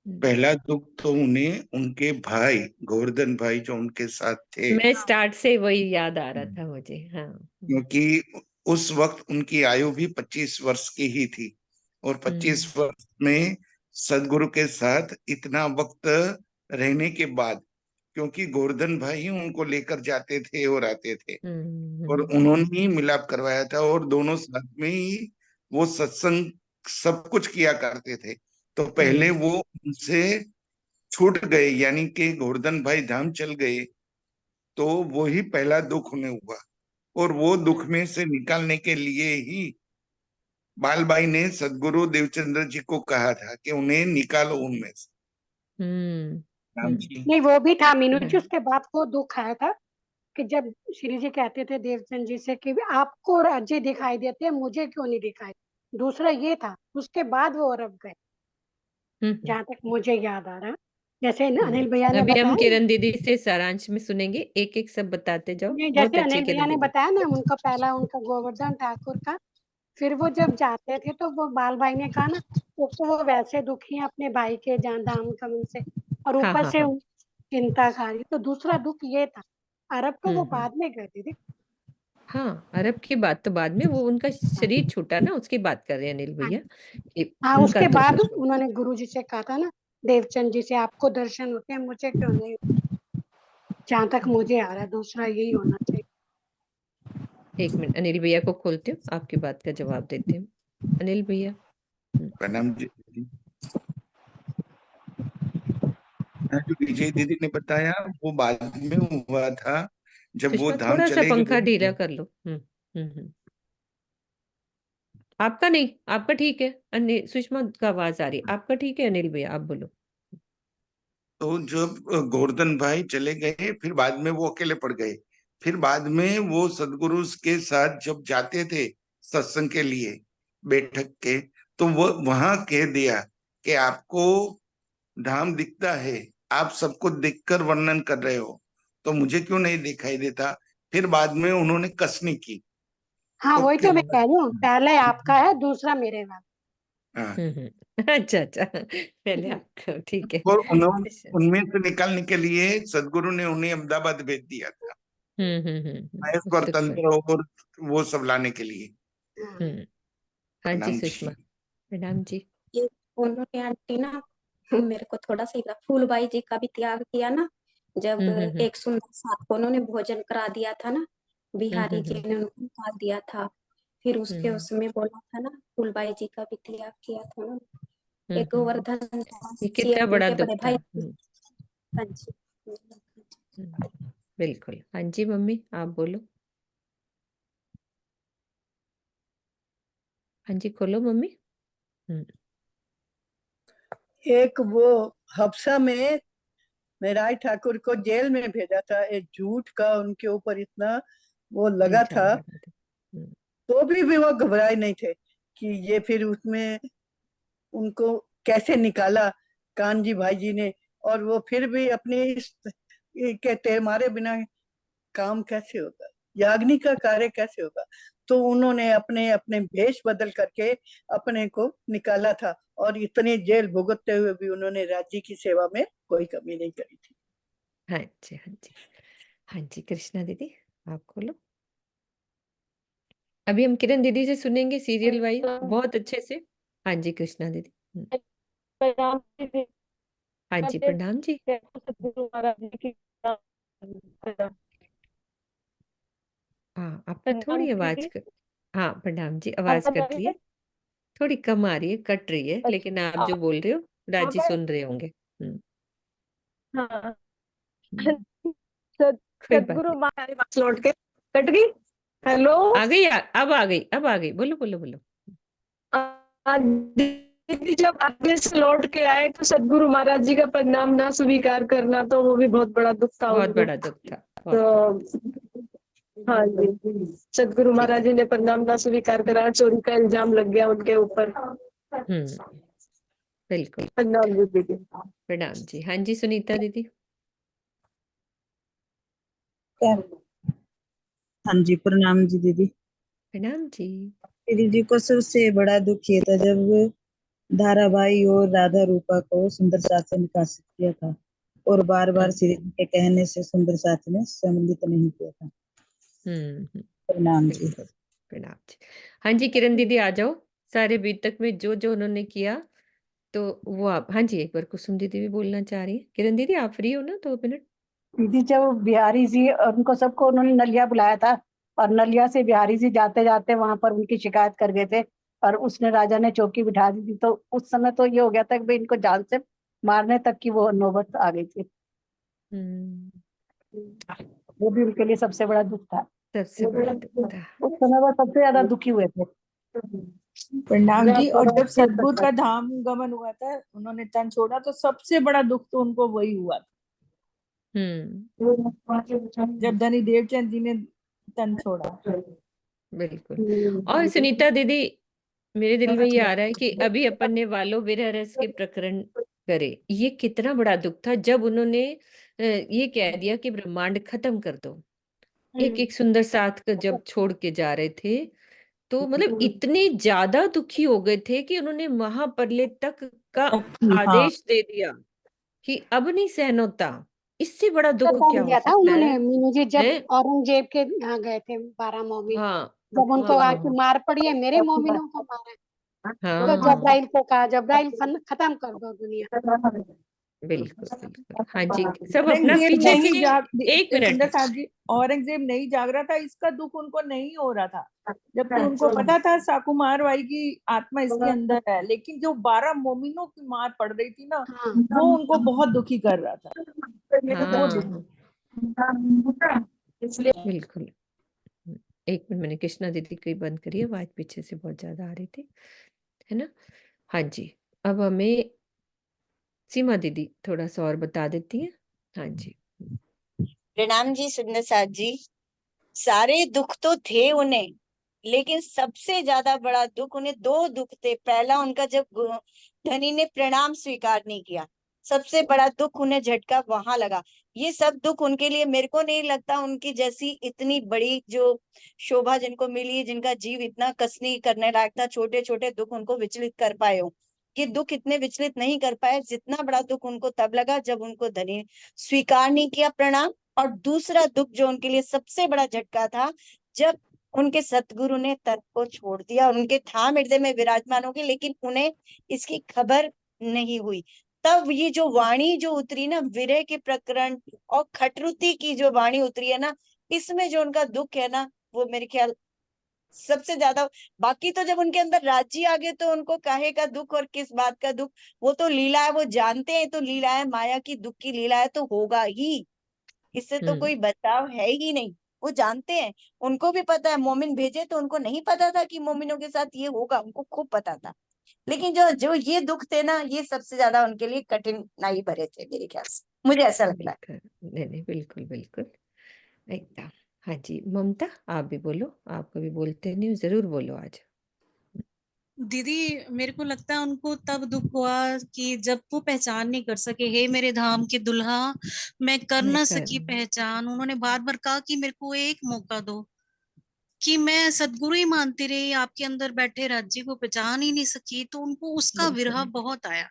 पहला दुख तो उन्हें उनके भाई गोवर्धन भाई जो उनके साथ थे, मैं स्टार्ट से वही याद आ रहा था मुझे। हाँ, क्योंकि उस वक्त उनकी आयु भी 25 वर्ष की ही थी, और 25 वर्ष में सदगुरु के साथ इतना वक्त रहने के बाद, क्योंकि गोवर्धन भाई ही उनको लेकर जाते थे और आते थे, और उन्होंने ही मिलाप करवाया था, और दोनों साथ में ही वो सत्संग सब कुछ किया करते थे। तो पहले वो उनसे छूट गए, यानी कि गोवर्धन भाई धाम चल गए, तो वो ही पहला दुख उन्हें हुआ। और वो दुख में से निकालने के लिए ही बालबाई ने सदगुरु देवचंद्र जी को कहा था कि उन्हें निकालो उनमें से। राम जी। नहीं, वो भी था मीनू जी। उसके बाद वो दुख आया था कि जब श्री जी कहते थे देवचंद जी से कि आपको राज्य दिखाई देते हैं, मुझे क्यों नहीं दिखाई। दूसरा ये था, उसके बाद वो अरब गए, जहाँ तक मुझे याद आ रहा। जैसे अनिल भैया ने अभी हम बताया, किरण दीदी से सारांश में सुनेंगे, एक एक सब बताते जाओ। नहीं बहुत जैसे अच्छी अनिल भैया किरण ने दीदी। बताया ना, उनका पहला उनका गोवर्धन ठाकुर का, फिर वो जब जाते थे तो वो बाल भाई ने कहा ना, एक तो वो वैसे दुखी है अपने भाई के जहाँ दाम कम से, और हाँ ऊपर हाँ से हाँ। चिंता खा रही। तो दूसरा दुख ये था। अरब तो वो बाद में गए थे। हाँ, अरब की बात तो बाद में, वो उनका शरीर छूटा ना, उसकी बात कर रहे हैं अनिल भैया। हाँ, उनका उसके बाद दुख। उन्होंने गुरु जी से कहा था ना, देवचंद जी से, आपको दर्शन होते हैं, मुझे क्यों नहीं। जहाँ तक मुझे आ रहा है दूसरा यही होना चाहिए। एक मिनट अनिल भैया को खोलती हूँ, आपकी बात का जवाब देती हूँ। अनिल भैया। प्रणाम जी। जो विजय दीदी ने बताया वो बाद में हुआ था, जब वो सुषमा धाम थोड़ा सा चले पंखा गए। ढीला कर लो। हम्म। आपका नहीं, आपका ठीक है। अन्य सुषमा का आवाज आ रही है, आपका ठीक है अनिल भैया, आप बोलो। तो जब गोवर्धन भाई चले गए, फिर बाद में वो अकेले पड़ गए। फिर बाद में वो सदगुरु के साथ जब जाते थे सत्संग के लिए बैठक के, तो वो वहां कह दिया कि आपको धाम दिखता है, आप सबको देखकर वर्णन कर रहे हो, तो मुझे क्यों नहीं दिखाई देता। फिर बाद में उन्होंने कसनी की। हाँ, तो वही तो मैं कह रही हूँ, पहले आपका है, दूसरा मेरे बाद। हाँ, अच्छा अच्छा, पहले आपका, ठीक है। और उनमें से निकालने के लिए सदगुरु ने उन्हें अहमदाबाद भेज दिया था, महेश्वर सुख तंत्र और वो सब लाने के लिए। हाँ जी प्रणाम सुषमा, जी। प्रणाम जी। ये उन्होंने आंटी ना मेरे को थोड़ा सा फूलबाई जी का भी त्याग किया ना, जब एक सुंदर साथ को उन्होंने भोजन करा दिया था ना, बिहारी जी ने उनको निकाल दिया था, फिर उसके उसमें बोला था ना, फूलबाई जी का भी त्याग किया था ना, एक गोवर्धन दास ये जी कितना बड़ा उनके बड़े दुख था। भाई। हाँ जी। बिल्कुल। हाँ जी मम्मी, आप बोलो। हाँ जी, खोलो मम्मी। एक वो हफ्सा में राय ठाकुर को जेल में भेजा था, एक झूठ का उनके ऊपर इतना वो लगा था, तो भी वो घबराए नहीं थे कि ये फिर उसमें उनको कैसे निकाला कानजी भाई जी ने, और वो फिर भी अपने इस कहते हमारे बिना काम कैसे होगा, याग्नि का कार्य कैसे होगा, तो उन्होंने अपने अपने भेष बदल करके अपने को निकाला था, और इतनी जेल भुगतते हुए भी उन्होंने राज्य की सेवा में कोई कमी नहीं करी थी। हाँ जी, हाँ जी, हाँ जी। कृष्णा दीदी, आप खोलो। अभी हम किरण दीदी से सुनेंगे सीरियल वाइज बहुत अच्छे से। हाँ जी कृष्णा दीदी। हाँ जी, प्रणाम जी। हाँ, आपकी थोड़ी आवाज हाँ प्रणाम जी, आवाज कट रही है, थोड़ी कम आ रही है, कट रही है, लेकिन आप जो बोल रहे हो राजी सुन रहे होंगे। हाँ, कोई बात सदगुरु नहीं, महाराज वापस लौट के कट गई। हेलो, आ गई, अब आ गई, अब आ गई, बोलो बोलो बोलो। दीदी जब आगे से लौट के आए तो सदगुरु महाराज जी का प्रणाम ना स्वीकार करना, तो वो भी बहुत बड़ा दुख था बहुत उनको। बड़ा दुख था, बहुत बड़ा। तो हाँ जी, सदगुरु ठीक महाराज जी ने प्रणाम ना स्वीकार करा, चोरी का इल्जाम लग गया उनके ऊपर। बिल्कुल। प्रणाम जी दीदी। प्रणाम जी। हाँ जी सुनीता दीदी। हाँ जी, प्रणाम जी दीदी। प्रणाम जी। दीदी को सबसे बड़ा दुख ये था जब धाराबाई और राधा रूपा को सुंदर साथ से निकासित किया था, और बार बार श्री जी के कहने से सुंदर साथ में सम्मिलित नहीं किया था। प्रणाम जी। प्रणाम जी। हाँ जी किरण दीदी आ जाओ। सारे बीतक में जो जो उन्होंने किया, तो वो आप, हाँ जी, एक बार कुसुम दीदी भी बोलना चाह रही है। किरण दीदी आप फ्री हो ना 2 मिनट? दीदी जब बिहारी जी और उनको सबको उन्होंने नलिया बुलाया था, और नलिया से बिहारी जी जाते जाते वहां पर उनकी शिकायत कर गए थे, और उसने राजा ने चौकी बिठा दी थी, तो उस समय तो ये हो गया था कि भाई इनको जान से मारने तक की वो नौबत आ गई थी। वो भी उनके लिए सबसे बड़ा दुख था, सबसे बड़ा दुख था। उस समय वो सबसे ज्यादा दुखी हुए थे। प्रणाम जी। और जब सदगुरु का धाम गमन हुआ था, उन्होंने तन छोड़ा, तो सबसे बड़ा दुख तो उनको वही हुआ था, जब धनी देवचंद जी ने तन छोड़ा। बिल्कुल। और सुनीता दीदी, मेरे दिल में ये आ रहा है कि अभी अपन ने वालो विरह रस के प्रकरण करे, ये कितना बड़ा दुख था जब उन्होंने ये कह दिया कि ब्रह्मांड खत्म कर दो। एक एक सुंदर साथ का जब छोड़ के जा रहे थे, तो मतलब इतने ज्यादा दुखी हो गए थे कि उन्होंने महाप्रलय तक का आदेश दे दिया कि अब नहीं सहन होता। इससे बड़ा दुख क्या हो दिया था सकता उन्होंने है? मीनू जी, जब हैं? औरंगजेब के यहाँ गए थे 12 मोमिन, हाँ जब उनको हाँ आके मार पड़ी है, मेरे मोमिनों को मारा है, तो हाँ, जब्राइल को कहा, जब्राइल खत्म कर दो दुनिया। बिल्कुल बिल्कुल। हाँ जी, सब अपना औरंगजेब पीछे से। नहीं जाग, एक मिनट। सुंदर साहब जी, औरंगजेब नहीं जाग रहा था, इसका दुख उनको नहीं हो रहा था, जबकि उनको पता था साकुमार बाई की आत्मा इसके अंदर है, लेकिन जो 12 मोमिनों की मार पड़ रही थी ना, वो उनको बहुत दुखी कर रहा था। हाँ बिल्कुल। एक मिनट, मैंने कृष्णा दीदी की बंद करी, आवाज पीछे से बहुत ज्यादा आ रही थी, है ना। हाँ जी, अब हमें सीमा दीदी थोड़ा सा और बता देती है। हाँ जी। प्रणाम जी सुंदर साथ जी। सारे दुख तो थे उन्हें, लेकिन सबसे ज्यादा बड़ा दुख उन्हें, दो दुख थे। पहला उनका जब धनी ने प्रणाम स्वीकार नहीं किया, सबसे बड़ा दुख उन्हें झटका वहां लगा। ये सब दुख उनके लिए, मेरे को नहीं लगता उनकी जैसी इतनी बड़ी जो शोभा जिनको मिली है, जिनका जीव इतना कसनी करने लायक था, छोटे छोटे दुख उनको विचलित कर पाए हो। ये दुख इतने विचलित नहीं कर पाए। जितना बड़ा दुख उनको तब लगा जब उनको धनी स्वीकार नहीं किया प्रणाम। और दूसरा दुख जो उनके लिए सबसे बड़ा झटका था, जब उनके सतगुरु ने तर्क को छोड़ दिया। उनके था हृदय में विराजमान होगी, लेकिन उन्हें इसकी खबर नहीं हुई। तब ये जो वाणी जो उतरी ना, विरह के प्रकरण और खटरुति की जो वाणी उतरी है ना, इसमें जो उनका दुख है ना, वो मेरे ख्याल सबसे ज्यादा। बाकी तो जब उनके अंदर राज्य आ गए तो उनको काहे का दुख और किस बात का दुख, वो तो लीला है, वो जानते हैं तो लीला है, माया की दुख की लीला है तो होगा ही, इससे तो कोई बचाव है ही नहीं। वो जानते हैं, उनको भी पता है। मोमिन भेजे तो उनको नहीं पता था कि मोमिनों के साथ ये होगा, उनको खूब पता था। लेकिन जो जो ये दुख थे ना, ये सबसे ज्यादा उनके लिए कठिनाई भरे थे मेरे ख्याल से, मुझे ऐसा लग रहा है। नहीं नहीं, बिल्कुल बिल्कुल एकदम। हाँ जी, ममता आप भी बोलो, आप कभी बोलते नहीं हो, जरूर बोलो आज। दीदी मेरे को लगता है उनको तब दुख हुआ कि जब वो पहचान नहीं कर सके, हे मेरे धाम के दुल्हा मैं कर मैं ना कर सकी पहचान। उन्होंने बार बार कहा कि मेरे को एक मौका दो, कि मैं सदगुरु ही मानती रही, आपके अंदर बैठे राज्य को पहचान ही नहीं सकी। तो उनको उसका विरह बिल्कुल। बहुत आया।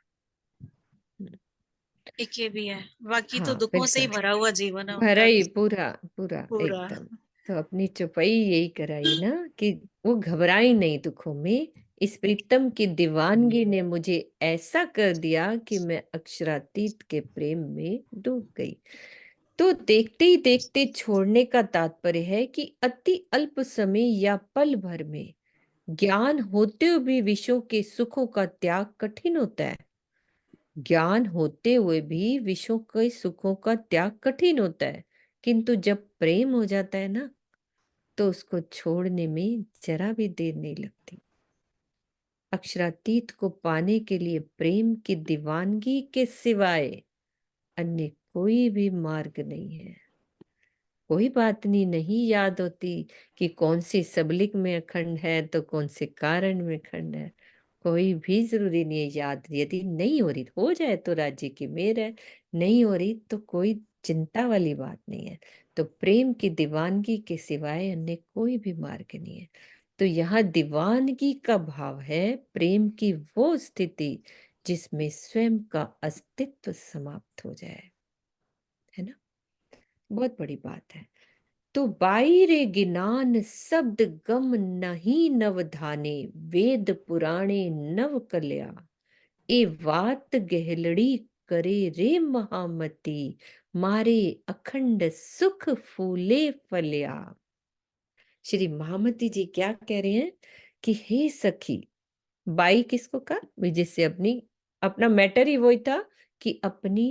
एक ये भी है, बाकी तो हाँ दुखों से ही बिल्कुल, भरा हुआ जीवन है भरा उनका। ही पूरा पूरा पूरा। एकदम। तो अपनी चुपाई यही कराई ना कि वो घबराई नहीं दुखों में। इस प्रीतम की दीवानगी ने मुझे ऐसा कर दिया कि मैं अक्षरातीत के प्रेम में डूब गई। तो देखते ही देखते छोड़ने का तात्पर्य है कि अति अल्प समय या पल भर में ज्ञान होते हुए भी विषयों के सुखों का त्याग कठिन होता है। ज्ञान होते हुए भी विषयों के सुखों का त्याग कठिन होता है, किंतु जब प्रेम हो जाता है ना, तो उसको छोड़ने में जरा भी देर नहीं लगती। अक्षरातीत को पाने के लिए प्रेम की दीवानगी के सिवाय अन्य कोई भी मार्ग नहीं है। कोई बात नहीं याद होती कि कौन सी सबलिक में अखंड है तो कौन से कारण में खंड है। कोई भी जरूरी नहीं है याद। यदि नहीं हो रही, हो जाए तो राज्य की मेहर है, नहीं हो रही तो कोई चिंता वाली बात नहीं है। तो प्रेम की दीवानगी के सिवाय अन्य कोई भी मार्ग नहीं है। तो यहाँ दीवानगी का भाव है प्रेम की वो स्थिति जिसमें स्वयं का अस्तित्व समाप्त हो जाए, है ना। बहुत बड़ी बात है। तो बाईरे गिनान शब्द गम नहीं नवधाने, वेद पुराणे नव कल्या, ए वात गहलड़ी करे रे महामती, मारे अखंड सुख फूले फल्या। श्री महामती जी क्या कह रहे हैं कि हे सखी, बाई किसको कहा, जिससे अपनी अपना मैटर ही वही था कि अपनी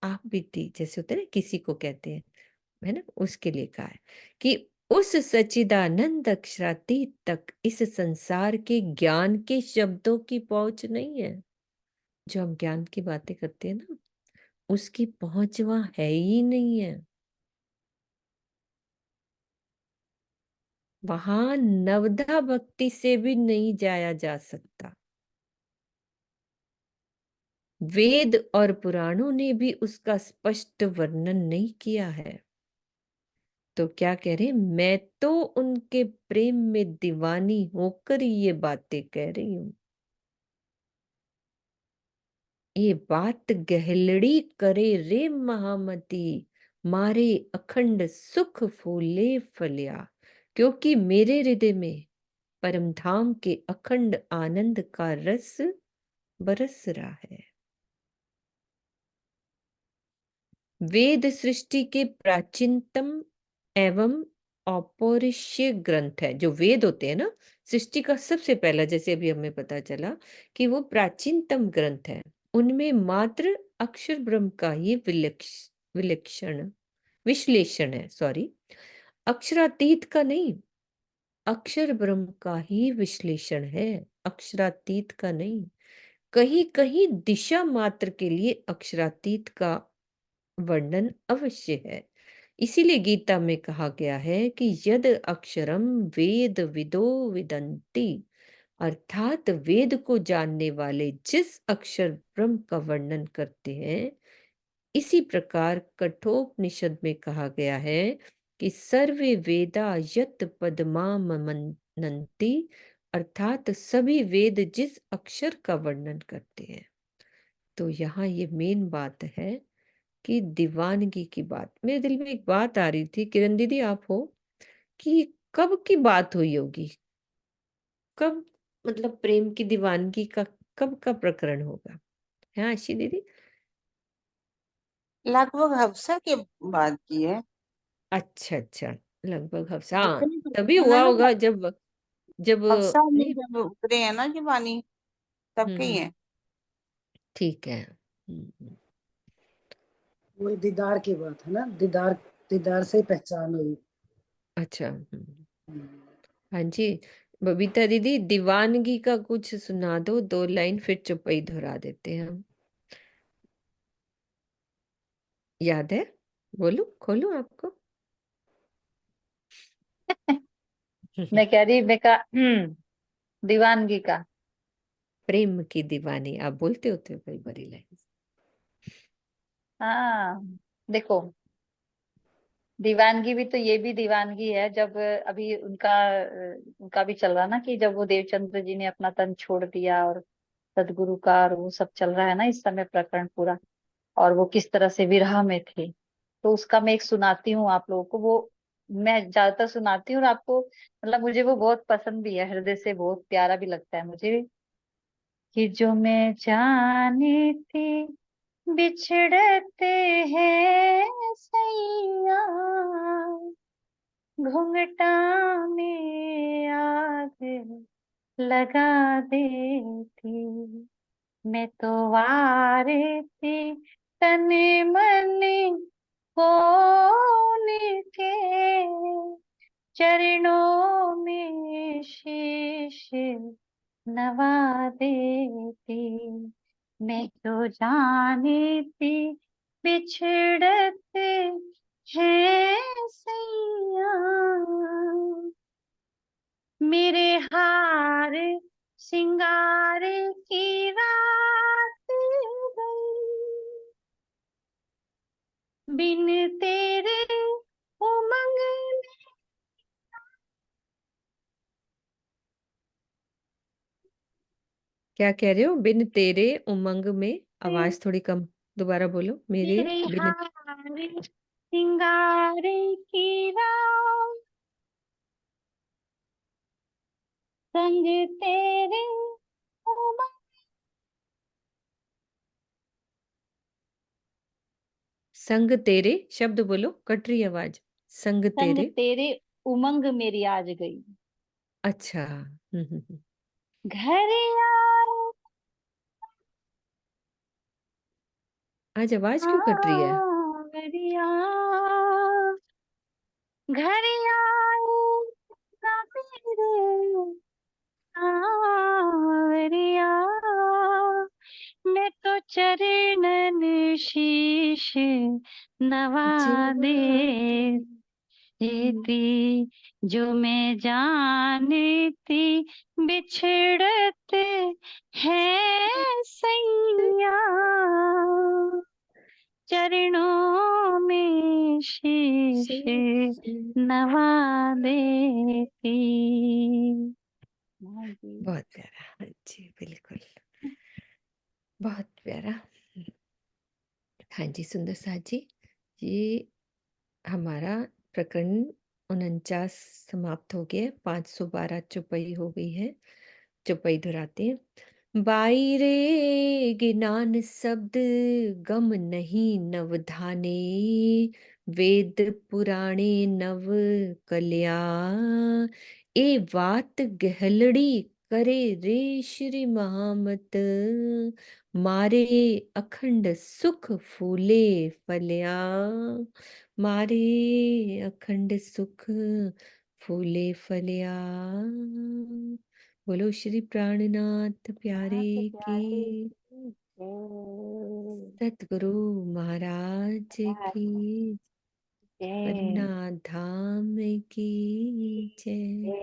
आप बीती, जैसे होते हैं ना किसी को कहते हैं, है ना, उसके लिए कहा है कि उस सच्चिदानंद अक्षरातीत तक इस संसार के ज्ञान के शब्दों की पहुंच नहीं है। जो हम ज्ञान की बातें करते हैं ना, उसकी पहुंच वहां है ही नहीं है। वहां नवधा भक्ति से भी नहीं जाया जा सकता। वेद और पुराणों ने भी उसका स्पष्ट वर्णन नहीं किया है। तो क्या कह रहे हैं, मैं तो उनके प्रेम में दीवानी होकर ये बातें कह रही हूं। ये बात गहलड़ी करे रे महामती, मारे अखंड सुख फूले फलिया, क्योंकि मेरे हृदय में परम धाम के अखंड आनंद का रस बरस रहा है। वेद सृष्टि के प्राचीनतम एवं औपनिषद ग्रंथ है। जो वेद होते हैं ना, सृष्टि का सबसे पहला, जैसे अभी हमें पता चला कि वो प्राचीनतम ग्रंथ है। उनमें मात्र अक्षर ब्रह्म का ही विलक्षण विश्लेषण है, सॉरी, अक्षरातीत का नहीं। अक्षर ब्रह्म का ही विश्लेषण है, अक्षरातीत का नहीं। कहीं कहीं दिशा मात्र के लिए अक्षरातीत का वर्णन अवश्य है। इसीलिए गीता में कहा गया है कि यद अक्षरम वेद विदो विदन्ति, अर्थात वेद को जानने वाले जिस अक्षर ब्रह्म का वर्णन करते हैं, इसी प्रकार कठोपनिषद में कहा गया है कि सर्वे वेदा यत पदमामनन्ति, अर्थात सभी वेद जिस अक्षर का वर्णन करते हैं। तो यहाँ ये मेन बात है कि दीवानगी की बात। मेरे दिल में एक बात आ रही थी, किरण दीदी आप हो, कि कब की बात हुई होगी, कब मतलब प्रेम की दीवानगी का कब का प्रकरण होगा, है आशी दीदी? लगभग हफ्सा के बाद की है। अच्छा अच्छा, लगभग हफ्सा, हाँ जितनी तो तभी है हुआ ना, होगा जब जब हफ्सा में नहीं। जब उतरे हैं ना कि पानी, तब के ही है। ठीक है। वही दीदार की बात है ना, दीदार दीदार से ही पहचान हुई। अच्छा हाँ जी, बबीता दीदी दीवानगी का कुछ सुना दो, 2 लाइन, फिर चुपई दोहरा देते हैं हम। याद है? बोलो, खोलो आपको। मैं कह रही, मैं कहा दीवानगी का। प्रेम की दीवानी आप बोलते होते हो कई बारी लाइन। हाँ देखो, दीवानगी भी तो ये भी दीवानगी है जब अभी उनका भी चल रहा ना, कि जब वो देवचंद्र जी ने अपना तन छोड़ दिया और सदगुरु का, और वो सब चल रहा है ना इस समय प्रकरण पूरा, और वो किस तरह से विरह में थे। तो उसका मैं एक सुनाती हूँ आप लोगों को, वो मैं ज्यादातर सुनाती हूँ और आपको, मतलब मुझे वो बहुत पसंद भी है, हृदय से बहुत प्यारा भी लगता है मुझे। कि जो मैं जानी थी बिछड़ते हैं सैया, घुंघटा में आग लगा देती, मैं तो वारे थी तन मन कौन के, चरणों में शीश नवा देती, मैं तो जानती बिछड़ते हैं सैया, मेरे हार सिंगार की रात गई, बिन तेरे उमंग में। क्या कह रहे हो? बिन तेरे उमंग में, आवाज थोड़ी कम, दोबारा बोलो। मेरे मेरे बिन हार सिंगार की रात, संग तेरे उमंग, संग तेरे, शब्द बोलो, कट रही आवाज। संग संग तेरे। तेरे उमंग मेरी आज गई, अच्छा घर आए आज आवाज क्यों कट रही है? सावरिया, घर आए ना मेरे सावरिया, मैं तो चरणन शीश नवा देती, जो मैं जानती बिछड़ते हैं सैया, चरणों में शीश नवा देती। बहुत प्यारा, हाँ जी बिल्कुल, बहुत प्यारा। हाँ जी सुंदर साथ जी, ये हमारा प्रकरण 49 समाप्त हो गया। 512 चौपाई हो गई है। चौपाई दोहराते हैं। बाई रे गिनान शब्द गम नहीं नवधाने, वेद पुराणे नव कल्या, ए वात गहलड़ी करे रे श्री महामत, मारे अखंड सुख फूले फल्या, मारे अखंड सुख फूले फलिया। बोलो श्री प्राणनाथ प्यारे की, सतगुरु महाराज की, पन्ना धाम की जय।